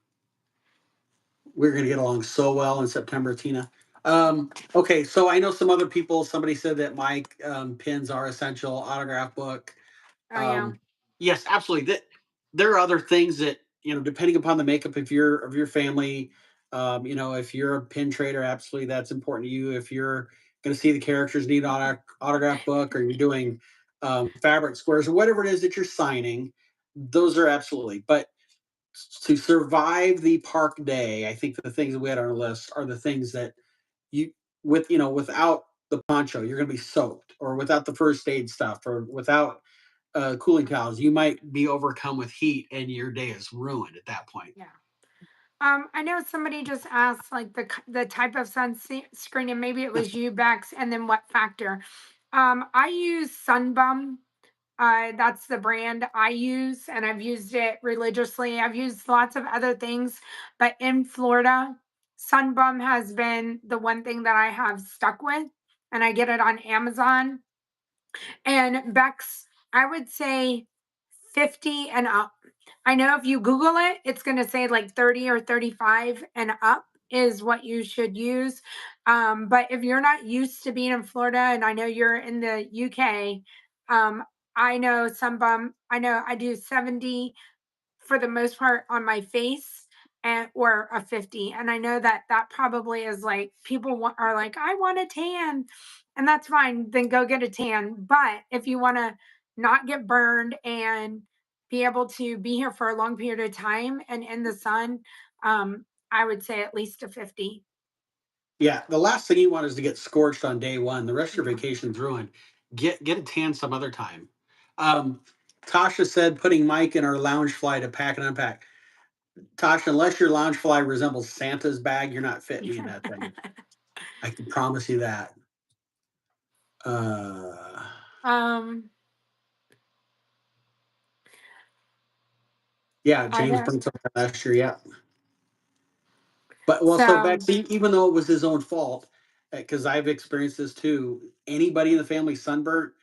We're going to get along so well in September, Tina. Okay, so I know some other people. Somebody said that my pins are essential. Autograph book. Oh yeah. Um, yes, absolutely. That there are other things that depending upon the makeup of your family. If you're a pin trader, absolutely that's important to you. If you're going to see the characters need an autograph book, or you're doing fabric squares or whatever it is that you're signing, those are absolutely. But to survive the park day, I think the things that we had on our list are the things that you without the poncho, you're going to be soaked, or without the first aid stuff, or without cooling towels, you might be overcome with heat, and your day is ruined at that point. Yeah. I know somebody just asked like the type of sunscreen, and maybe it was you, Bex, and then what factor. I use Sunbum. That's the brand I use, and I've used it religiously. I've used lots of other things, but in Florida, Sunbum has been the one thing that I have stuck with, and I get it on Amazon. And Bex, I would say 50 and up. I know if you Google it, it's going to say like 30 or 35 and up is what you should use. But if you're not used to being in Florida, and I know you're in the UK, I know I know I do 70 for the most part on my face, and or a 50, and I know that that probably is like people are like, I want a tan, and that's fine, then go get a tan. But if you want to not get burned and be able to be here for a long period of time and in the sun, I would say at least a 50. Yeah, the last thing you want is to get scorched on day one. The rest of your Yeah. vacation's ruined. Get a tan some other time. Um, Tasha said putting Mike in our lounge fly to pack and unpack. Tasha, unless your lounge fly resembles Santa's bag, you're not fitting me in that thing. I can promise you that. Uh, um yeah, I James don't burnt something last year. Yeah, but well, so so Betsy, even though it was his own fault, because I've experienced this too. Anybody in the family sunburnt,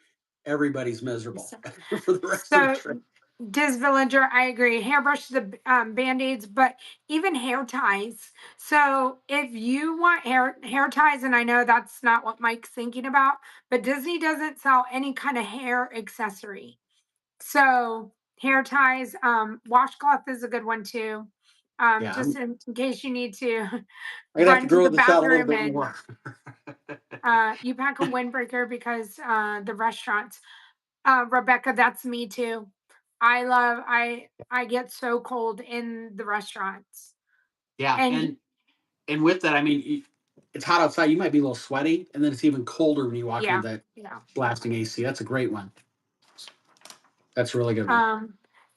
everybody's miserable so for the rest of the So, trip. Diz Villager, I agree. Hairbrush, the band-aids, but even hair ties. So if you want hair ties, and I know that's not what Mike's thinking about, but Disney doesn't sell any kind of hair accessory. So hair ties, washcloth is a good one too. Yeah, Just in case you need to I'm gonna have to run to grow the this out a little bathroom bit and more. you pack a windbreaker because the restaurants. Rebecca, that's me too. I get so cold in the restaurants. Yeah, And and with that, I mean, it's hot outside. You might be a little sweaty, and then it's even colder when you walk into yeah, that yeah. blasting AC. That's a great one. That's a really good one. Um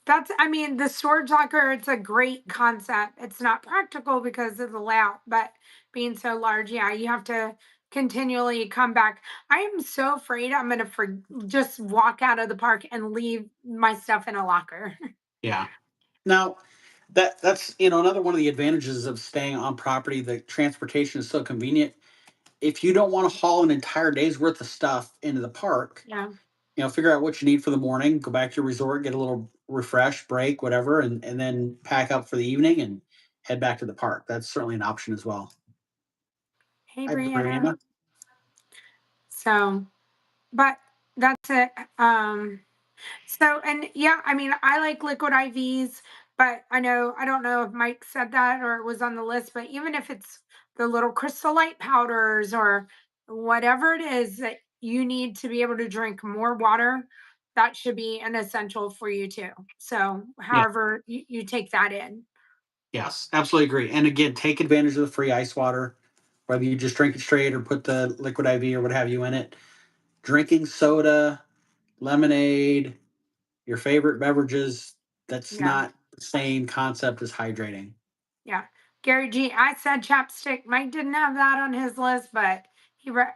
That's, I mean, the storage locker, it's a great concept. It's not practical because of the layout, but being so large, yeah, you have to continually come back. I am so afraid I'm going to just walk out of the park and leave my stuff in a locker. Yeah. Now, that's another one of the advantages of staying on property. The transportation is so convenient. If you don't want to haul an entire day's worth of stuff into the park, Yeah. figure out what you need for the morning, go back to your resort, get a little refresh, break, whatever, and then pack up for the evening and head back to the park. That's certainly an option as well. Hey, Hi, Brianna. Brianna. So, but that's it. So, and yeah, I mean, I like liquid IVs, but I don't know if Mike said that or it was on the list, but even if it's the little crystal light powders or whatever it is that you need to be able to drink more water, that should be an essential for you too. So, Yeah. however, you take that in. Yes, absolutely agree. And again, take advantage of the free ice water, whether you just drink it straight or put the liquid IV or what have you in it. Drinking soda, lemonade, your favorite beverages, that's Yeah. not the same concept as hydrating. Yeah. Gary G, I said chapstick. Mike didn't have that on his list, but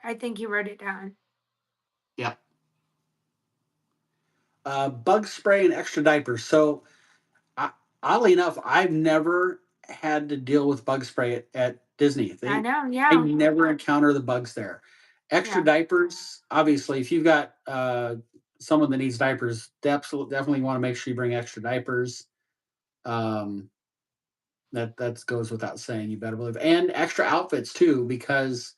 I think he wrote it down. Yep. Bug spray and extra diapers. So, I, oddly enough, I've never had to deal with bug spray at Disney. I know. I Yeah. never encounter the bugs there. Extra Yeah. diapers, obviously, if you've got someone that needs diapers, definitely want to make sure you bring extra diapers. Um, that goes without saying. You better believe, and extra outfits too, because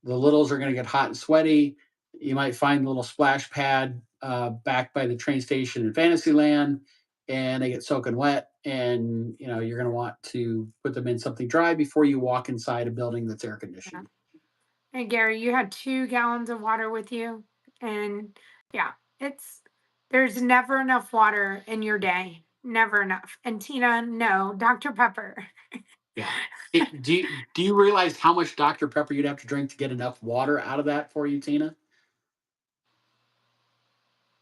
the littles are going to get hot and sweaty. You might find a little splash pad back by the train station in Fantasyland, and they get soaking wet. And you're going to want to put them in something dry before you walk inside a building that's air Yeah. conditioned. Hey, Gary, you had 2 gallons of water with you. And yeah, it's, there's never enough water in your day. Never enough. And Tina, no, Dr. Pepper. Yeah. Do you realize how much Dr. Pepper you'd have to drink to get enough water out of that for you, Tina?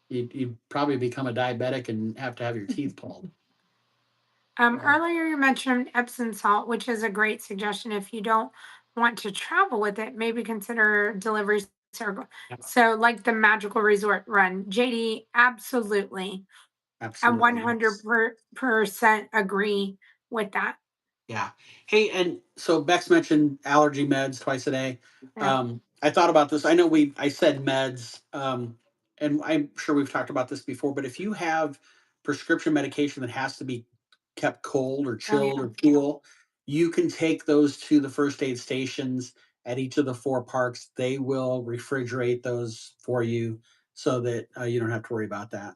You'd probably become a diabetic and have to have your teeth pulled. Uh, Earlier you mentioned Epsom salt, which is a great suggestion. If you don't want to travel with it, maybe consider delivery circle. yeah, So like the magical resort run. JD, absolutely. I absolutely. Yes. 100% agree with that. Yeah. Hey, and so Bex mentioned allergy meds twice a day. Yeah. I thought about this. I said meds, and I'm sure we've talked about this before, but if you have prescription medication that has to be kept cold or Oh chilled yeah. or cool, you can take those to the first aid stations at each of the 4 parks. They will refrigerate those for you so that you don't have to worry about that.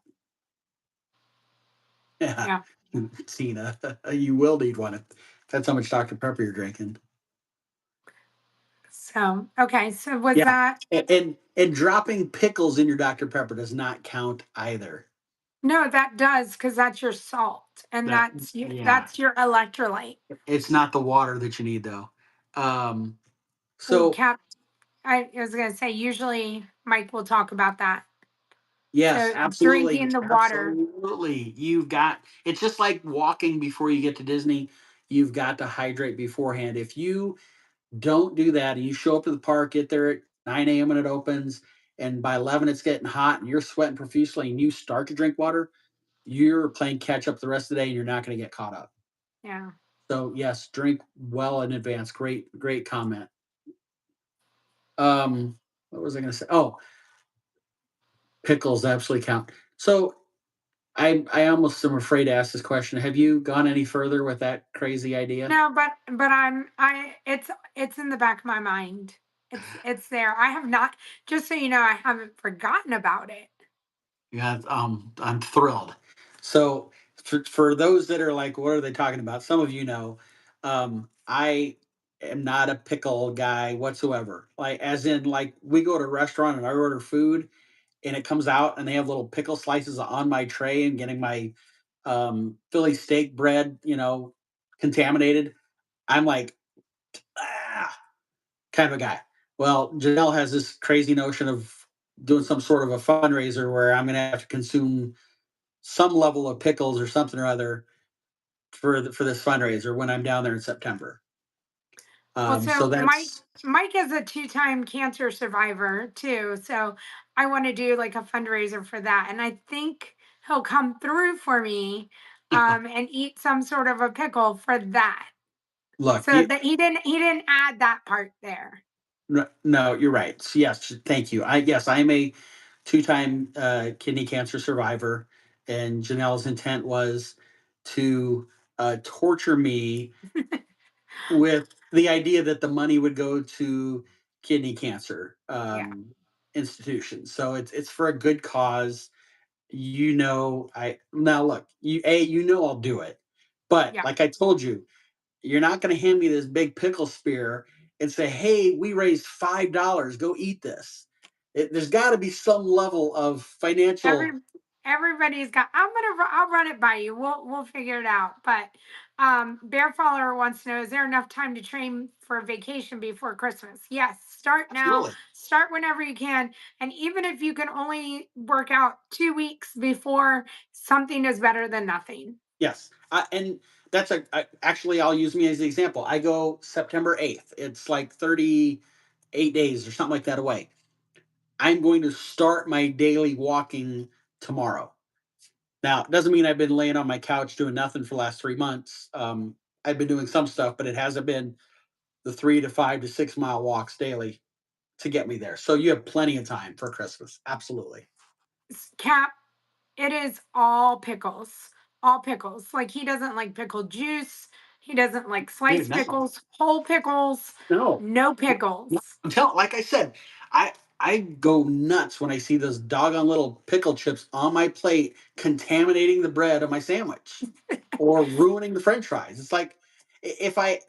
Yeah. Yeah. Tina, you will need one if that's how much Dr. Pepper you're drinking. So, okay. So was Yeah, that, and dropping pickles in your Dr. Pepper does not count either. no, that does because that's your salt and That yeah, that's your electrolyte. it's not the water that you need though. Um, Ooh, so I was gonna say usually Mike will talk about that. yes, So absolutely, drinking the water. absolutely. You've got it's just like walking before you get to Disney. You've got to hydrate beforehand. If you don't do that and you show up to the park, get there at 9 a.m. when it opens, and by 11 it's getting hot and you're sweating profusely and you start to drink water, you're playing catch up the rest of the day and you're not going to get caught up. Yeah. So yes, drink well in advance. Great comment. What was I going to say? Oh, pickles absolutely count. So I almost am afraid to ask this question. Have you gone any further with that crazy idea? No, but it's in the back of my mind. It's there. I have not, just so you know, I haven't forgotten about it. Yeah, I'm thrilled. So for those that are like, what are they talking about? Some of you know, I am not a pickle guy whatsoever. Like, as in, like, we go to a restaurant and I order food and it comes out and they have little pickle slices on my tray and getting my Philly steak bread, contaminated. I'm like, ah, kind of a guy. Well, Janelle has this crazy notion of doing some sort of a fundraiser where I'm going to have to consume some level of pickles or something or other for this fundraiser when I'm down there in September. Well, So so that's Mike is a two-time cancer survivor too, so I want to do like a fundraiser for that, and I think he'll come through for me, and eat some sort of a pickle for that. look. So that he didn't add that part there. No, you're right. Yes, thank you. I am a two-time kidney cancer survivor, and Janelle's intent was to torture me with the idea that the money would go to kidney cancer Yeah, institutions. So it's for a good cause. I now look. I'll do it, but yeah. like I told you, you're not going to hand me this big pickle spear and say, "Hey, we raised $5. Go eat this." There's got to be some level of Every financial. everybody's got. I'll run it by you. We'll figure it out. But Bear Follower wants to know: is there enough time to train for a vacation before Christmas? Yes. Start now. Absolutely. Start whenever you can. And even if you can only work out 2 weeks before, something is better than nothing. Yes, and that's actually I'll use me as the example. I go September 8th. It's like 38 days or something like that away. I'm going to start my daily walking tomorrow. Now, it doesn't mean I've been laying on my couch doing nothing for the last 3 months. I've been doing some stuff, but it hasn't been the 3 to 5 to 6 mile walks daily to get me there. So you have plenty of time for Christmas. Absolutely. Cap, it is all pickles. All pickles. Like he doesn't like pickled juice. He doesn't like Dude, sliced no, pickles, whole pickles, no, no no. pickles. Like I said, I go nuts when I see those doggone little pickle chips on my plate contaminating the bread of my sandwich or ruining the French fries. It's like if I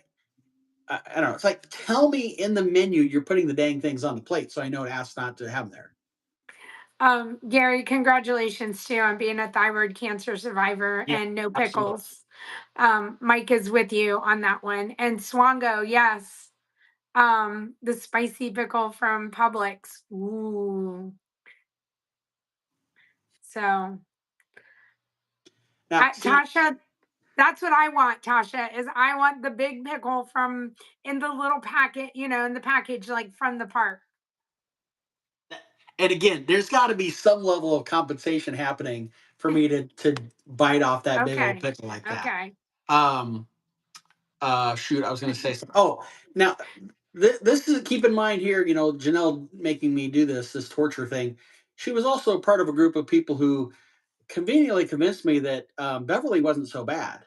don't know. It's like tell me in the menu you're putting the dang things on the plate, so I know to ask not to have them there. Gary, congratulations too on being a thyroid cancer survivor Yeah, and no absolutely. pickles. Mike is with you on that one. And Swango, yes. The spicy pickle from Publix. Ooh. So Now, see, Tasha, that's what I want, Tasha, is I want the big pickle from in the little packet, in the package like from the park. and again, there's got to be some level of compensation happening for me to bite off that big old Okay. pickle like that. Okay. Um, shoot, I was going to say something. Oh, now this is keep in mind here. Janelle making me do this torture thing. She was also part of a group of people who conveniently convinced me that Beverly wasn't so bad.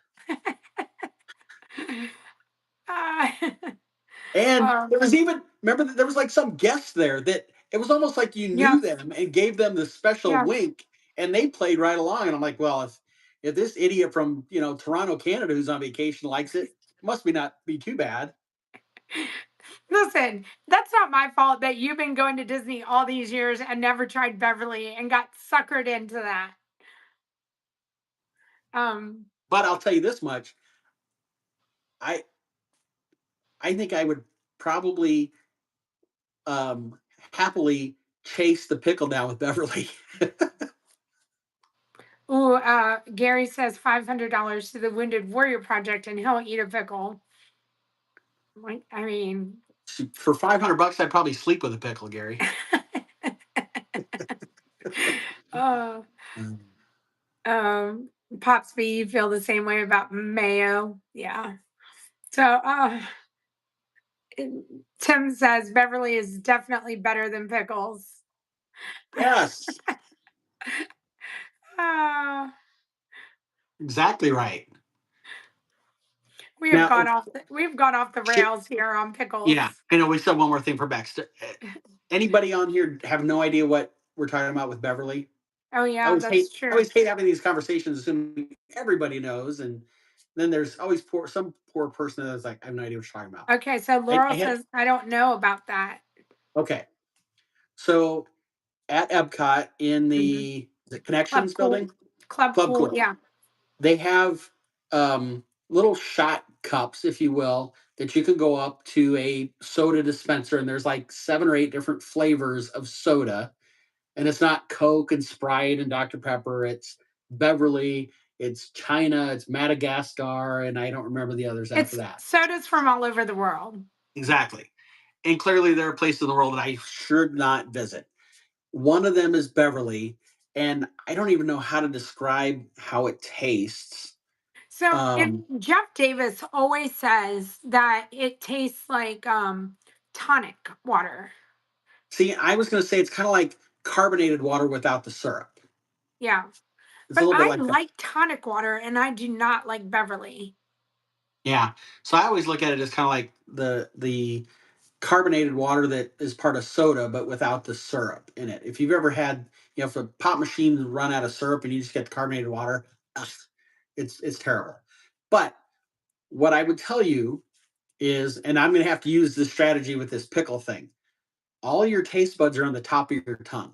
Uh, And um, there was even remember that there was like some guests there that it was almost like you knew yes, them and gave them the special yes. wink, and they played right along. And I'm like, well, if this idiot from Toronto, Canada, who's on vacation likes it, must be not be too bad. Listen, that's not my fault that you've been going to Disney all these years and never tried Beverly and got suckered into that. Um, But I'll tell you this much: I I think I would probably um, happily chase the pickle down with Beverly. ooh, Gary says $500 to the Wounded Warrior Project and he'll eat a pickle. Like, I mean, For $500, I'd probably sleep with a pickle, Gary. uh, Mm. um, Pops B, you feel the same way about mayo. Yeah. So, Tim says Beverly is definitely better than pickles. Yes, Uh, exactly right. we have Now, gone off. We've gone off the rails here on yeah, pickles. I know. We said one more thing for Baxter. Anybody on here have no idea what we're talking about with Beverly? Oh I yeah, always that's hate. I true. always hate having these conversations, assuming everybody knows, and then there's always some poor person that's like, I have no idea what you're talking about. Okay, so I Laurel had says I don't know about that. okay. So at Epcot in Mhm. the Club Connections Cool, building, Club Club Cool. Cool, Yeah. they have little shot cups, if you will, that you can go up to a soda dispenser, and there's like 7 or 8 different flavors of soda, and it's not Coke and Sprite and Dr. Pepper. It's Beverly, it's China, it's Madagascar, and I don't remember the others after It's that. sodas from all over the world. Exactly. And clearly there are places in the world that I should not visit. One of them is Beverly, and I don't even know how to describe how it tastes. So Um, Jeff Davis always says that it tastes like tonic water. See, I was going to say it's kind of like carbonated water without the syrup. Yeah. It's a But little bit I like that. like tonic water and I do not like Beverly. Yeah. So I always look at it as kind of like the carbonated water that is part of soda, but without the syrup in it. If you've ever had, if a pop machine run out of syrup and you just get the carbonated water, ugh, it's terrible. But what I would tell you is, and I'm going to have to use this strategy with this pickle thing. All your taste buds are on the top of your tongue.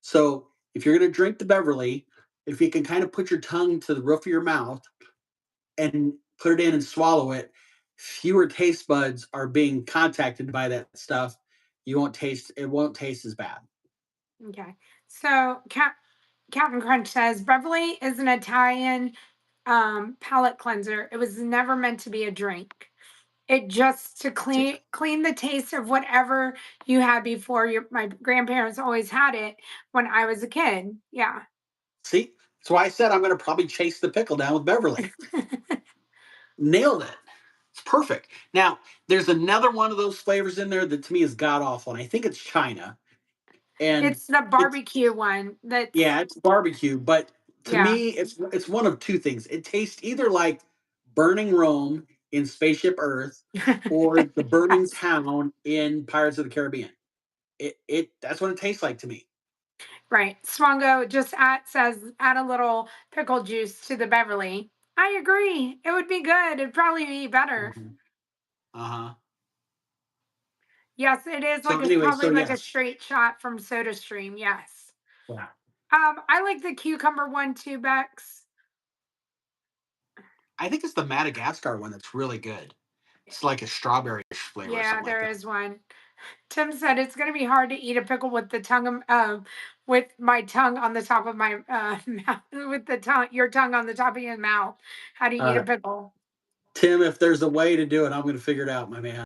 So if you're going to drink the Beverly, if you can kind of put your tongue to the roof of your mouth and put it in and swallow it, fewer taste buds are being contacted by that stuff. You won't taste it won't taste as bad. Okay. So Captain Crunch says Beverly is an Italian palate cleanser. It was never meant to be a drink. It just to clean the taste of whatever you had before. Your My grandparents always had it when I was a kid. Yeah. See? That's why I said I'm going to probably chase the pickle down with Beverly. Nailed it. It's perfect. Now, there's another one of those flavors in there that to me is god awful, and I think it's China. And It's the it's barbecue one. That's yeah, it's barbecue, but to yeah. me, it's one of two things. It tastes either like burning Rome in Spaceship Earth, or the burning Yes. town in Pirates of the Caribbean. It that's what it tastes like to me. Right. Swango just says add a little pickle juice to the Beverly. I agree. It would be good. It'd probably be better. Mhm. Uh-huh. Yes, it is So like anyway, probably so like a yeah. straight shot from Soda Stream. Yes. Yeah. I like the cucumber one too, Bex. I think it's the Madagascar one that's really good. It's like a strawberry flavor or Yeah, something like there that. is one. Tim said it's going to be hard to eat a pickle with the tongue, with my tongue on the top of my mouth, with the tongue, your tongue on the top of your mouth. How do you eat a Uh, pickle? Tim, if there's a way to do it, I'm going to figure it out, my man.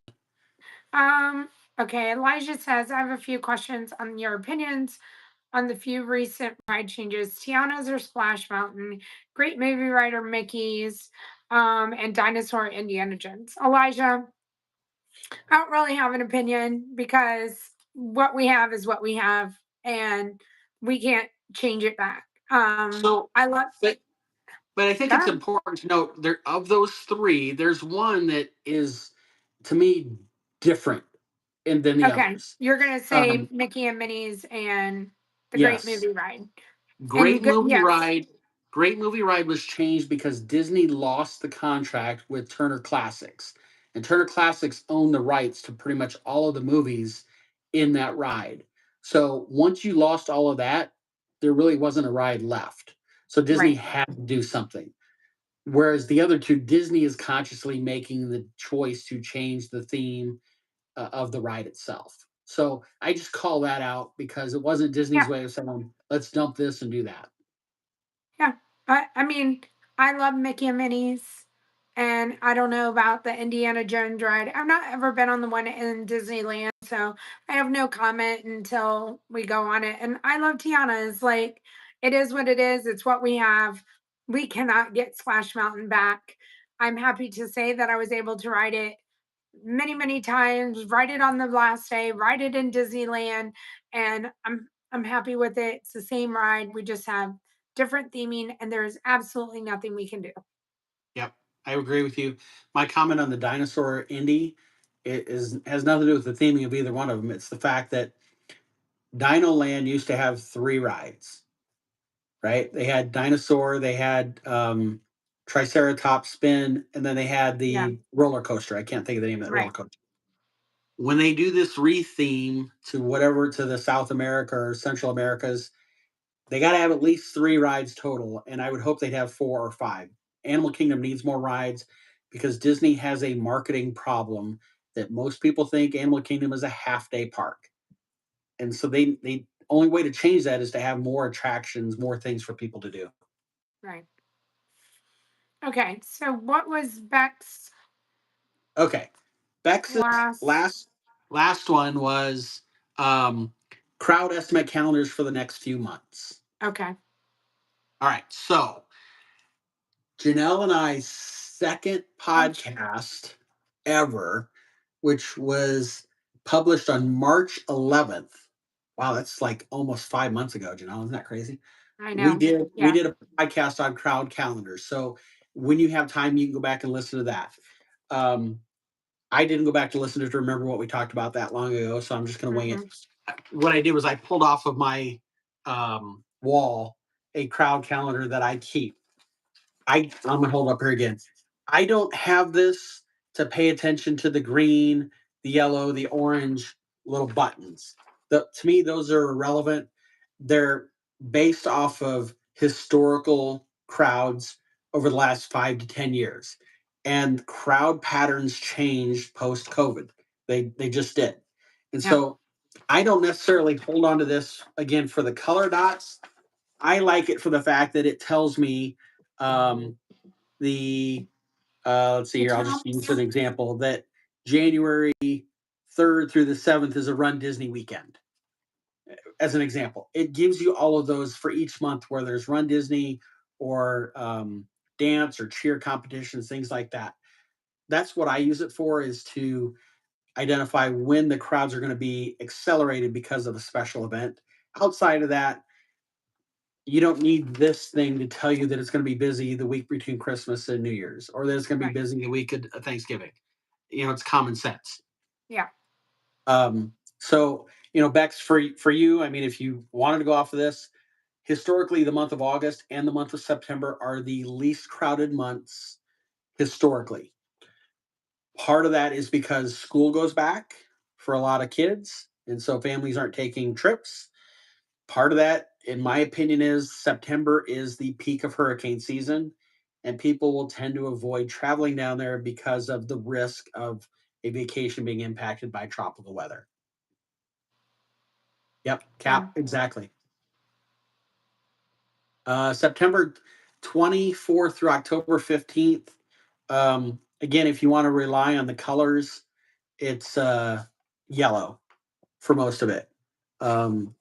Um, okay, Elijah says, I have a few questions on your opinions on the few recent ride changes. Tiana's or Splash Mountain, Great Movie Ride Mickey's, and Dinosaur Indiana Jones. Elijah, I don't really have an opinion because what we have is what we have and we can't change it back. So, I love but But I think it's God. important to note there of those three, there's one that is to me different than the Okay, others. you're gonna say Um, Mickey and Minnie's and the Great yes, Movie Ride. great movie Yes, ride. Great movie ride was changed because Disney lost the contract with Turner Classics, and Turner Classics owned the rights to pretty much all of the movies in that ride. So once you lost all of that, there really wasn't a ride left. So Disney right. had to do something. Whereas the other two, Disney is consciously making the choice to change the theme of the ride itself. So I just call that out because it wasn't Disney's Yeah. way of saying, let's dump this and do that. Yeah. I mean, I love Mickey and Minnie's, and I don't know about the Indiana Jones ride. I've not ever been on the one in Disneyland, so I have no comment until we go on it. And I love Tiana's. Like, it is what it is. It's what we have. We cannot get Splash Mountain back. I'm happy to say that I was able to ride it many, many times, ride it on the last day, ride it in Disneyland, and I'm happy with it. It's the same ride. We just have different theming, and there's absolutely nothing we can do. Yep, I agree with you. My comment on the dinosaur indie it is has nothing to do with the theming of either one of them. It's the fact that Dino Land used to have three rides, right? They had dinosaur, they had Triceratops spin, and then they had Yeah, the roller coaster. I can't think of the name of that roller right. coaster. When they do this re-theme to whatever to the South America or Central Americas, they got to have at least three rides total, and I would hope they'd have four or five. Animal Kingdom needs more rides because Disney has a marketing problem that most people think Animal Kingdom is a half day park, and so they only way to change that is to have more attractions, more things for people to do. Right. Okay. So what was Beck's Okay. Bex's last? last one was um, crowd estimate calendars for the next few months. Okay. All right. So Janelle and I's second Ouch. podcast ever, which was published on March 11th. Wow, that's like almost 5 months ago, Janelle. Isn't that crazy? I We know. did we Yeah. did a podcast on crowd calendars. So when you have time, you can go back and listen to that. Um, I didn't go back to listen to it to remember what we talked about that long ago, so I'm just going to wing it. Hmm. What I did was I pulled off of my wall a crowd calendar that I keep. I'm gonna hold up here again. I don't have this to pay attention to the green, the yellow, the orange little buttons. To me, those are irrelevant. They're based off of historical crowds over the last 5 to 10 years, and crowd patterns changed post COVID. They just did, and Yeah. so I don't necessarily hold on to this again for the color dots. I like it for the fact that it tells me the let's see The here. I'll just use counts. an example that January 3rd through the 7th is a Run Disney weekend. As an example, it gives you all of those for each month where there's Run Disney or dance or cheer competitions, things like that. That's what I use it for, is to identify when the crowds are going to be accelerated because of a special event. Outside of that, you don't need this thing to tell you that it's going to be busy the week between Christmas and New Year's, or that it's going to be Right. busy the week of Thanksgiving. It's common sense. Yeah. So, Bex, for you, I mean, if you wanted to go off of this, historically, the month of August and the month of September are the least crowded months historically. Part of that is because school goes back for a lot of kids, and so families aren't taking trips. Part of that, in my opinion, is September is the peak of hurricane season, and people will tend to avoid traveling down there because of the risk of a vacation being impacted by tropical weather. Yep, Yeah. Cap, exactly. September 24th through October 15th. Again, if you want to rely on the colors, it's yellow for most of it. Um,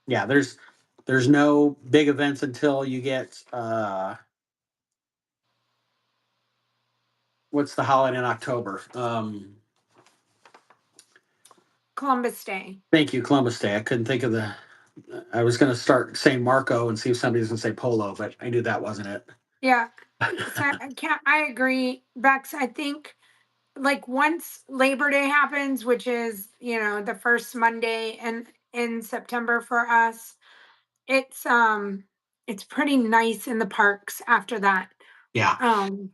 yeah, there's no big events until you get what's the holiday in October? Columbus Day. Thank you, Columbus Day. I couldn't think of the. I was going to start saying Marco and see if somebody's going to say Polo, but I knew that wasn't it. Yeah. So I can't. I agree, Bex. I think like once Labor Day happens, which is the first Monday in September for us, it's it's pretty nice in the parks after that. Yeah. Um.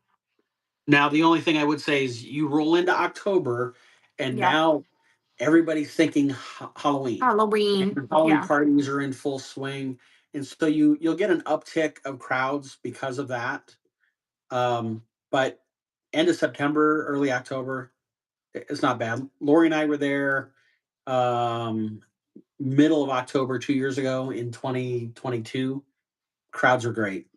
Now the only thing I would say is you roll into October, and Yeah. now everybody's thinking Halloween. Halloween. And Halloween Yeah. parties are in full swing, and so you'll get an uptick of crowds because of that. But end of September, early October, it's not bad. Lori and I were there um, middle of October 2 years ago in 2022. Crowds are great.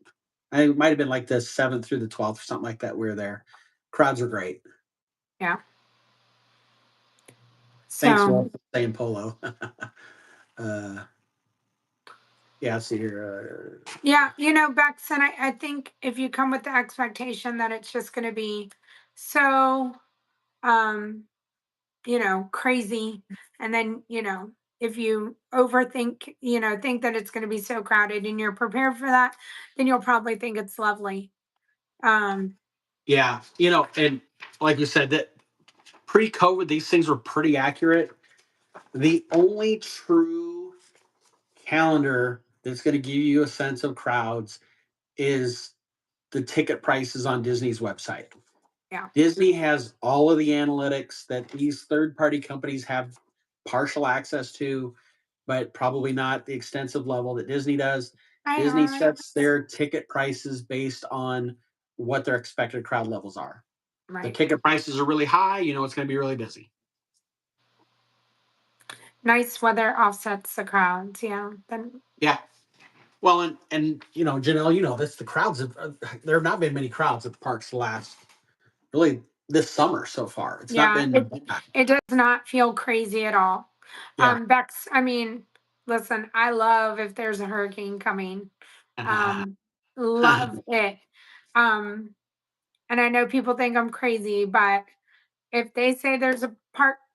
It might have been like the 7th through the 12th or something like that. We were there. Crowds are great. Yeah. Thanks, So Wolf, for saying polo. uh, yeah, see here. yeah, Bex, and I think if you come with the expectation that it's just going to be so um crazy. And then, if you overthink, think that it's going to be so crowded and you're prepared for that, then you'll probably think it's lovely. Um, Yeah, and like you said, that pre-COVID, these things were pretty accurate. The only true calendar that's going to give you a sense of crowds is the ticket prices on Disney's website. yeah, Disney has all of the analytics that these third-party companies have partial access to, but probably not the extensive level that Disney does. Disney I sets their ticket prices based on what their expected crowd levels are. The right. ticket prices are really high, it's going to be really busy. Nice weather offsets the crowds. Yeah. Then Yeah. Well, and Janelle, this, the crowds have, there have not been many crowds at the parks last, really, this summer so far. It's not Yeah, been it bad. it does not feel crazy at all. Yeah. Bex, I mean, listen, I love if there's a hurricane coming. Um, love it. Um, and I know people think I'm crazy, but if they say there's a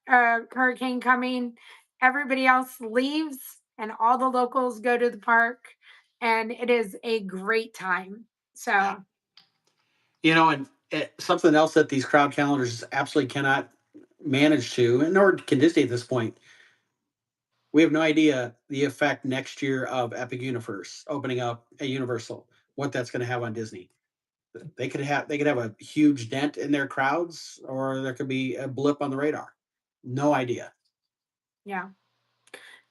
hurricane coming, everybody else leaves and all the locals go to the park and it is a great time. Yeah. So, And something else that these crowd calendars absolutely cannot manage to, and nor can Disney at this point. We have no idea the effect next year of Epic Universe opening up at Universal, what that's going to have on Disney. They could have a huge dent in their crowds, or there could be a blip on the radar. No idea. yeah.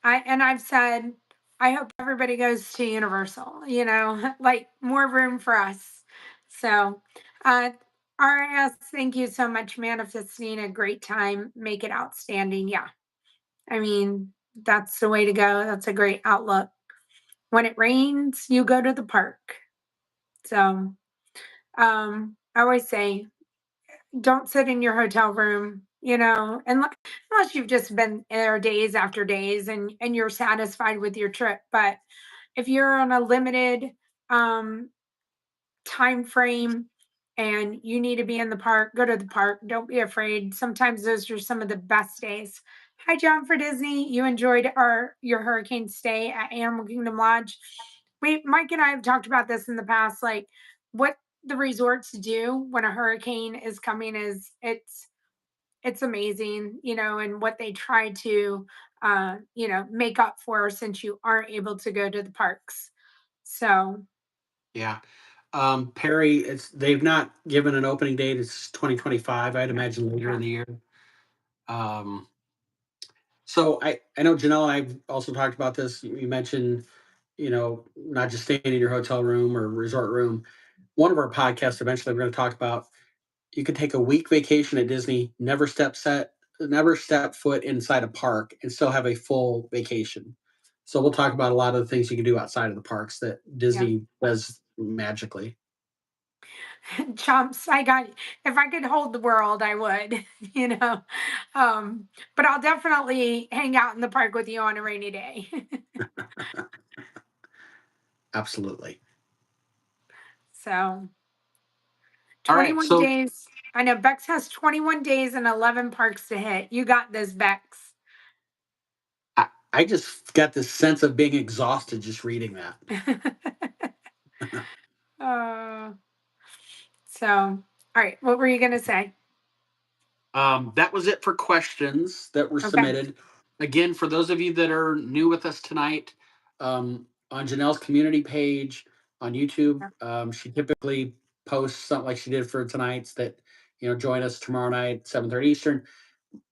I've said I hope everybody goes to Universal, like more room for us. So, uh RS, thank you so much, manifesting a great time, make it outstanding. Yeah. I mean, that's the way to go. That's a great outlook. When it rains, you go to the park. So, I always say don't sit in your hotel room, unless you've just been there days after days and you're satisfied with your trip. But if you're on a limited um time frame and you need to be in the park, go to the park. Don't be afraid. Sometimes those are some of the best days. Hi, John for Disney. You enjoyed your hurricane stay at Animal Kingdom Lodge. Mike and I have talked about this in the past. Like what the resorts do when a hurricane is coming is it's amazing, and what they try to make up for since you aren't able to go to the parks. So Yeah. Perry, they've not given an opening date. It's 2025. I'd yeah, imagine later in yeah, the year. Um, so I know Janelle and I've also talked about this. You mentioned, not just staying in your hotel room or resort room. One of our podcasts eventually we're going to talk about, you could take a week vacation at Disney, never step foot inside a park and still have a full vacation. So we'll talk about a lot of the things you can do outside of the parks that yeah. Disney does magically. Chumps, if I could hold the world, I would, you know. Um, but I'll definitely hang out in the park with you on a rainy day. Absolutely. So All right. 21 days. I know Bex has 21 days and 11 parks to hit. You got this, Bex. I just got this sense of being exhausted just reading that. uh, so, all right. What were you going to say? That was it for questions that were Okay. submitted. Again, for those of you that are new with us tonight, on Janelle's community page on YouTube, Yeah. she typically posts something like she did for tonight's, that, join us tomorrow night, 7:30 Eastern.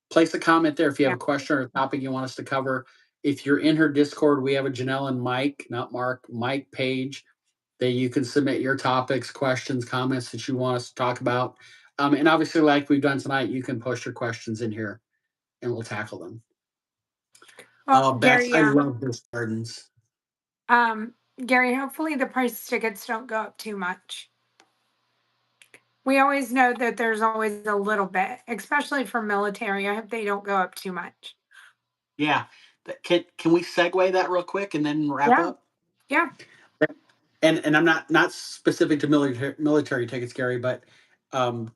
Place a comment there if you have Yeah. a question or a topic you want us to cover. If you're in her Discord, we have a Janelle and Mike, not Mark, Mike page that you can submit your topics, questions, comments that you want us to talk about. And obviously, like we've done tonight, you can post your questions in here and we'll tackle them. Well, Beth, Gary, I love this gardens. um, Gary, hopefully the price tickets don't go up too much. We always know that there's always a little bit, especially for military. I hope they don't go up too much. Yeah. Can we segue that real quick and then wrap Yeah. up? Yeah. And I'm not specific to military tickets, Gary, but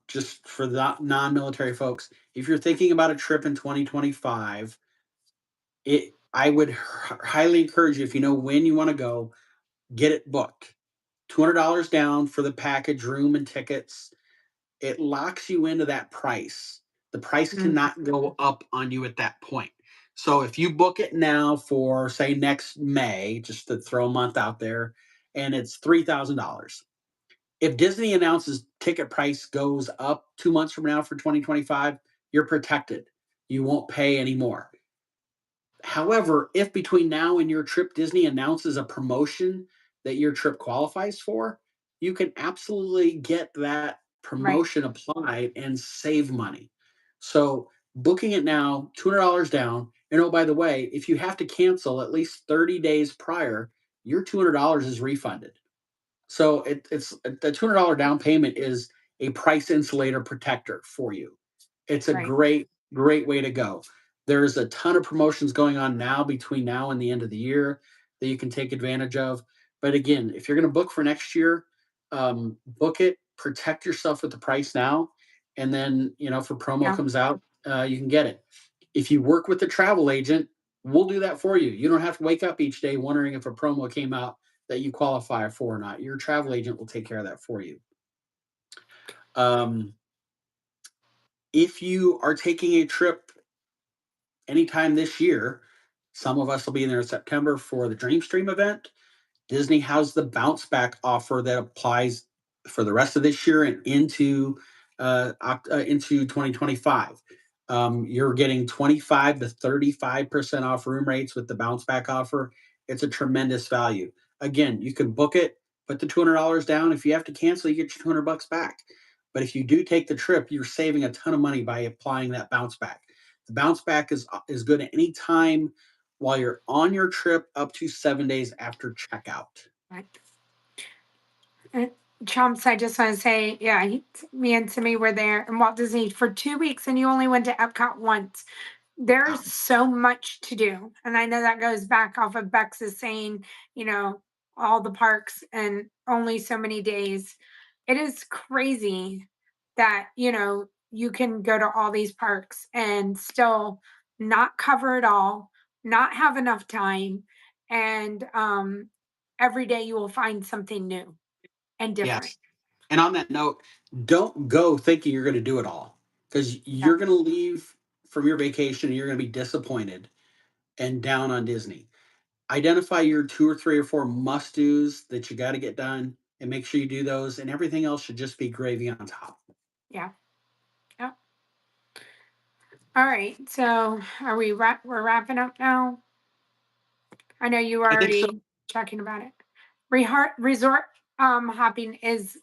just for the non-military folks, if you're thinking about a trip in 2025, I would highly encourage you, if you know when you want to go, get it booked. $200 down for the package, room and tickets. It locks you into that price. The price Mm, cannot go up on you at that point. So if you book it now for, say, next May, just to throw a month out there, and it's $3,000. If Disney announces ticket price goes up 2 months from now for 2025, you're protected. You won't pay anymore. However, if between now and your trip Disney announces a promotion that your trip qualifies for, you can absolutely get that right. promotion applied and save money. So, booking it now, $200 down. And oh, by the way, if you have to cancel at least 30 days prior, your $200 is refunded. So it's the $200 down payment is a price insulator protector for you. It's a Right. great way to go. There's a ton of promotions going on now between now and the end of the year that you can take advantage of. But again, if you're going to book for next year, book it, protect yourself with the price now, and then if a promo Yeah. comes out, you can get it. If you work with the travel agent, we'll do that for you. You don't have to wake up each day wondering if a promo came out that you qualify for or not. Your travel agent will take care of that for you. Um, if you are taking a trip anytime this year, some of us will be in there in September for the Dreamstream event. Disney has the Bounceback offer that applies for the rest of this year and into 2025. You're getting 25 to 35% off room rates with the Bounceback offer. It's a tremendous value. Again, you can book it, put the $200 down. If you have to cancel, you get your $200 back. But if you do take the trip, you're saving a ton of money by applying that Bounceback. The Bounceback is good at any time while you're on your trip up to 7 days after checkout. Right. Uh, Chumps, I just want to say, yeah, me and Timmy were there in Walt Disney for 2 weeks, and you only went to Epcot once. There's Wow. so much to do. And I know that goes back off of Bex's saying, you know, all the parks and only so many days. It is crazy that, you can go to all these parks and still not cover it all, not have enough time. And every day you will find something new and different. Yes. And on that note, don't go thinking you're going to do it all because Yeah. you're going to leave from your vacation and you're going to be disappointed and down on Disney. Identify your two or three or four must do's that you got to get done and make sure you do those, and everything else should just be gravy on top. Yeah. Yeah. All right. So we're wrapping up now? I know you were I think so. already talking about it. Resort hopping is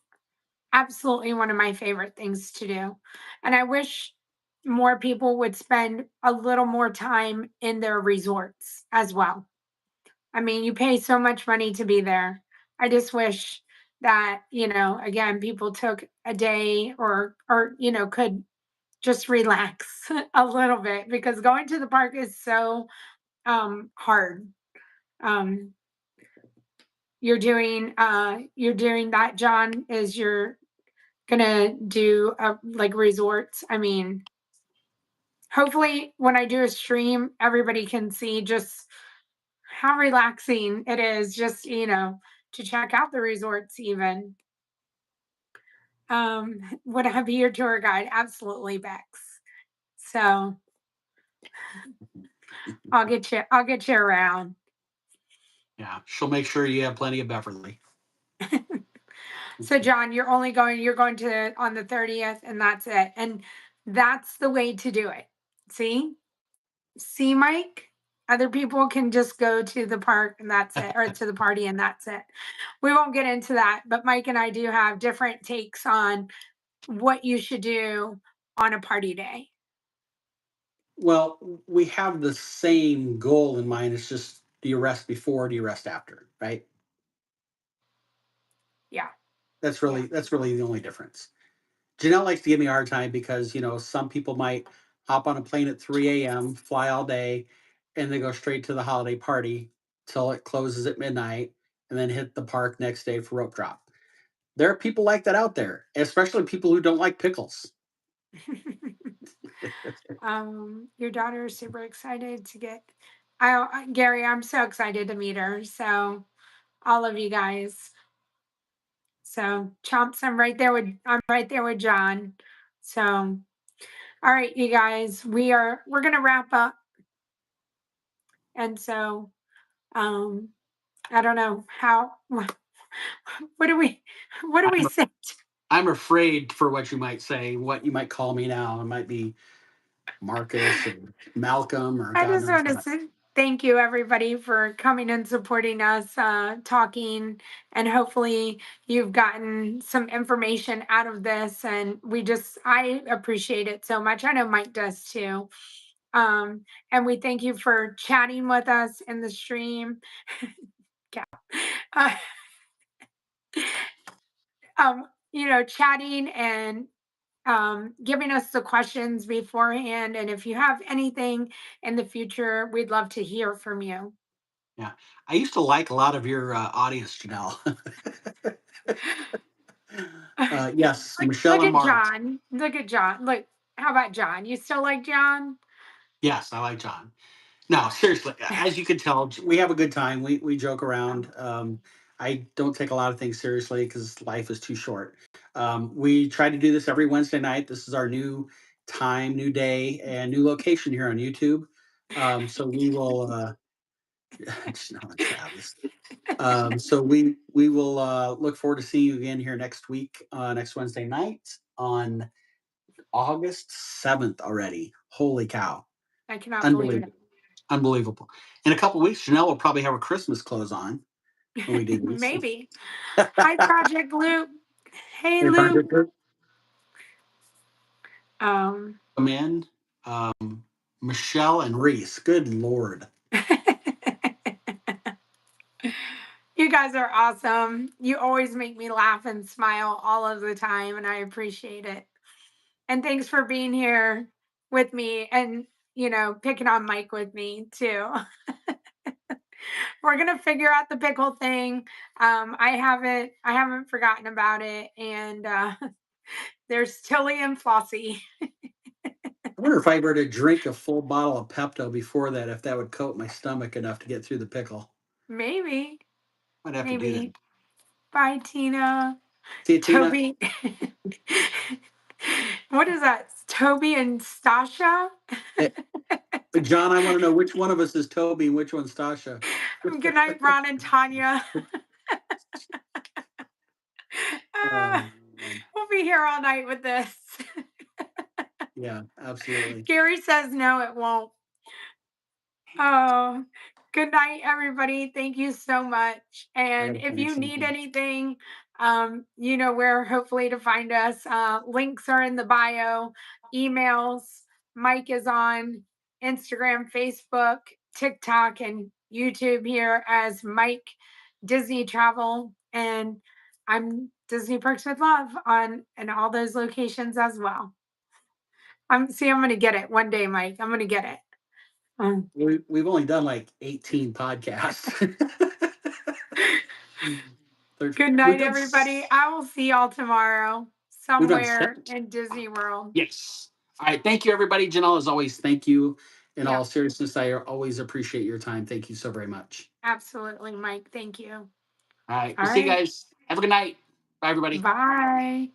absolutely one of my favorite things to do. And I wish more people would spend a little more time in their resorts as well. I mean, you pay so much money to be there. I just wish that, again, people took a day or could just relax a little bit, because going to the park is so hard. Um you're doing that, John, is you're gonna do like resorts. I mean, hopefully when I do a stream, everybody can see just how relaxing it is, just to check out the resorts even. Would I be your tour guide? Absolutely, Bex. So I'll get you around. Yeah, she'll make sure you have plenty of Beverly. So John, you're going to on the 30th, and that's it. And that's the way to do it. See? See, Mike? Other people can just go to the park and that's it, or to the party and that's it. We won't get into that, but Mike and I do have different takes on what you should do on a party day. Well, we have the same goal in mind. It's just, do you rest before, do you rest after, right? Yeah. That's Yeah. really that's really the only difference. Janelle likes to give me a hard time because some people might hop on a plane at 3 a.m., fly all day, and then go straight to the holiday party till it closes at midnight, and then hit the park next day for rope drop. There are people like that out there, especially people who don't like pickles. Your daughter is super excited to get. Gary, I'm so excited to meet her. So all of you guys. So chomps, I'm right there with John. So all right, you guys, we're gonna wrap up. And so um I don't know how what do we what do we I'm say? I'm afraid for what you might say, what you might call me now. It might be Marcus or Malcolm or I God just knows want to what. say thank you, everybody, for coming and supporting us, talking, and hopefully you've gotten some information out of this. And I appreciate it so much. I know Mike does too. And we thank you for chatting with us in the stream. uh, chatting and giving us the questions beforehand. And if you have anything in the future, we'd love to hear from you. Yeah, I used to like a lot of your audience, Janelle. Yes, Michelle Look and at Mark. John. Look at John. Look, how about John? You still like John? Yes, I like John. No, seriously, as you can tell, we have a good time. We joke around. Um, I don't take a lot of things seriously because life is too short. We try to do this every Wednesday night. This is our new time, new day, and new location here on YouTube. So we will. Just now, Travis. So we will look forward to seeing you again here next week, next Wednesday night on August 7th already. Holy cow! I cannot believe Unbelievable. Unbelievable. In a couple weeks, Janelle will probably have her Christmas clothes on when we do it. this. Maybe. Hi, Project Luke. Hey, Hey, Luke. Parker, Um, come in. Michelle and Reese. Good Lord. you guys are awesome. You always make me laugh and smile all of the time, and I appreciate it. And thanks for being here with me and, picking on Mike with me too. We're gonna figure out the pickle thing. I haven't forgotten about it. And there's Tilly and Flossie. I wonder if I were to drink a full bottle of Pepto before that, if that would coat my stomach enough to get through the pickle. Maybe, I'd have to do that. maybe. Bye, Tina. See you, Tina. Toby. What is that? Toby and Stasha? Eh, John, I want to know which one of us is Toby and which one's Stasha. Good night, Ron and Tanya. Oh, Ah, man. we'll be here all night with this. Yeah, absolutely. Gary says no, it won't. Oh, good night, everybody. Thank you so much. I And gotta if find you need something. anything, you know where hopefully to find us. Links are in the bio, emails. Mike is on Instagram, Facebook, TikTok, and YouTube here as Mike Disney Travel. And I'm Disney Perks with Love on and all those locations as well. I'm gonna get it one day, Mike. I'm gonna get it. Um, We've only done like 18 podcasts. Good We've night, done everybody. I will see y'all tomorrow we've done somewhere 17. in Disney World. Yes. All right. Thank you, everybody. Janelle, as always, thank you. In Yep, all seriousness, I always appreciate your time. Thank you so very much. absolutely, Mike. Thank you. All right. All We'll see you right. guys. Have a good night. Bye, everybody. Bye.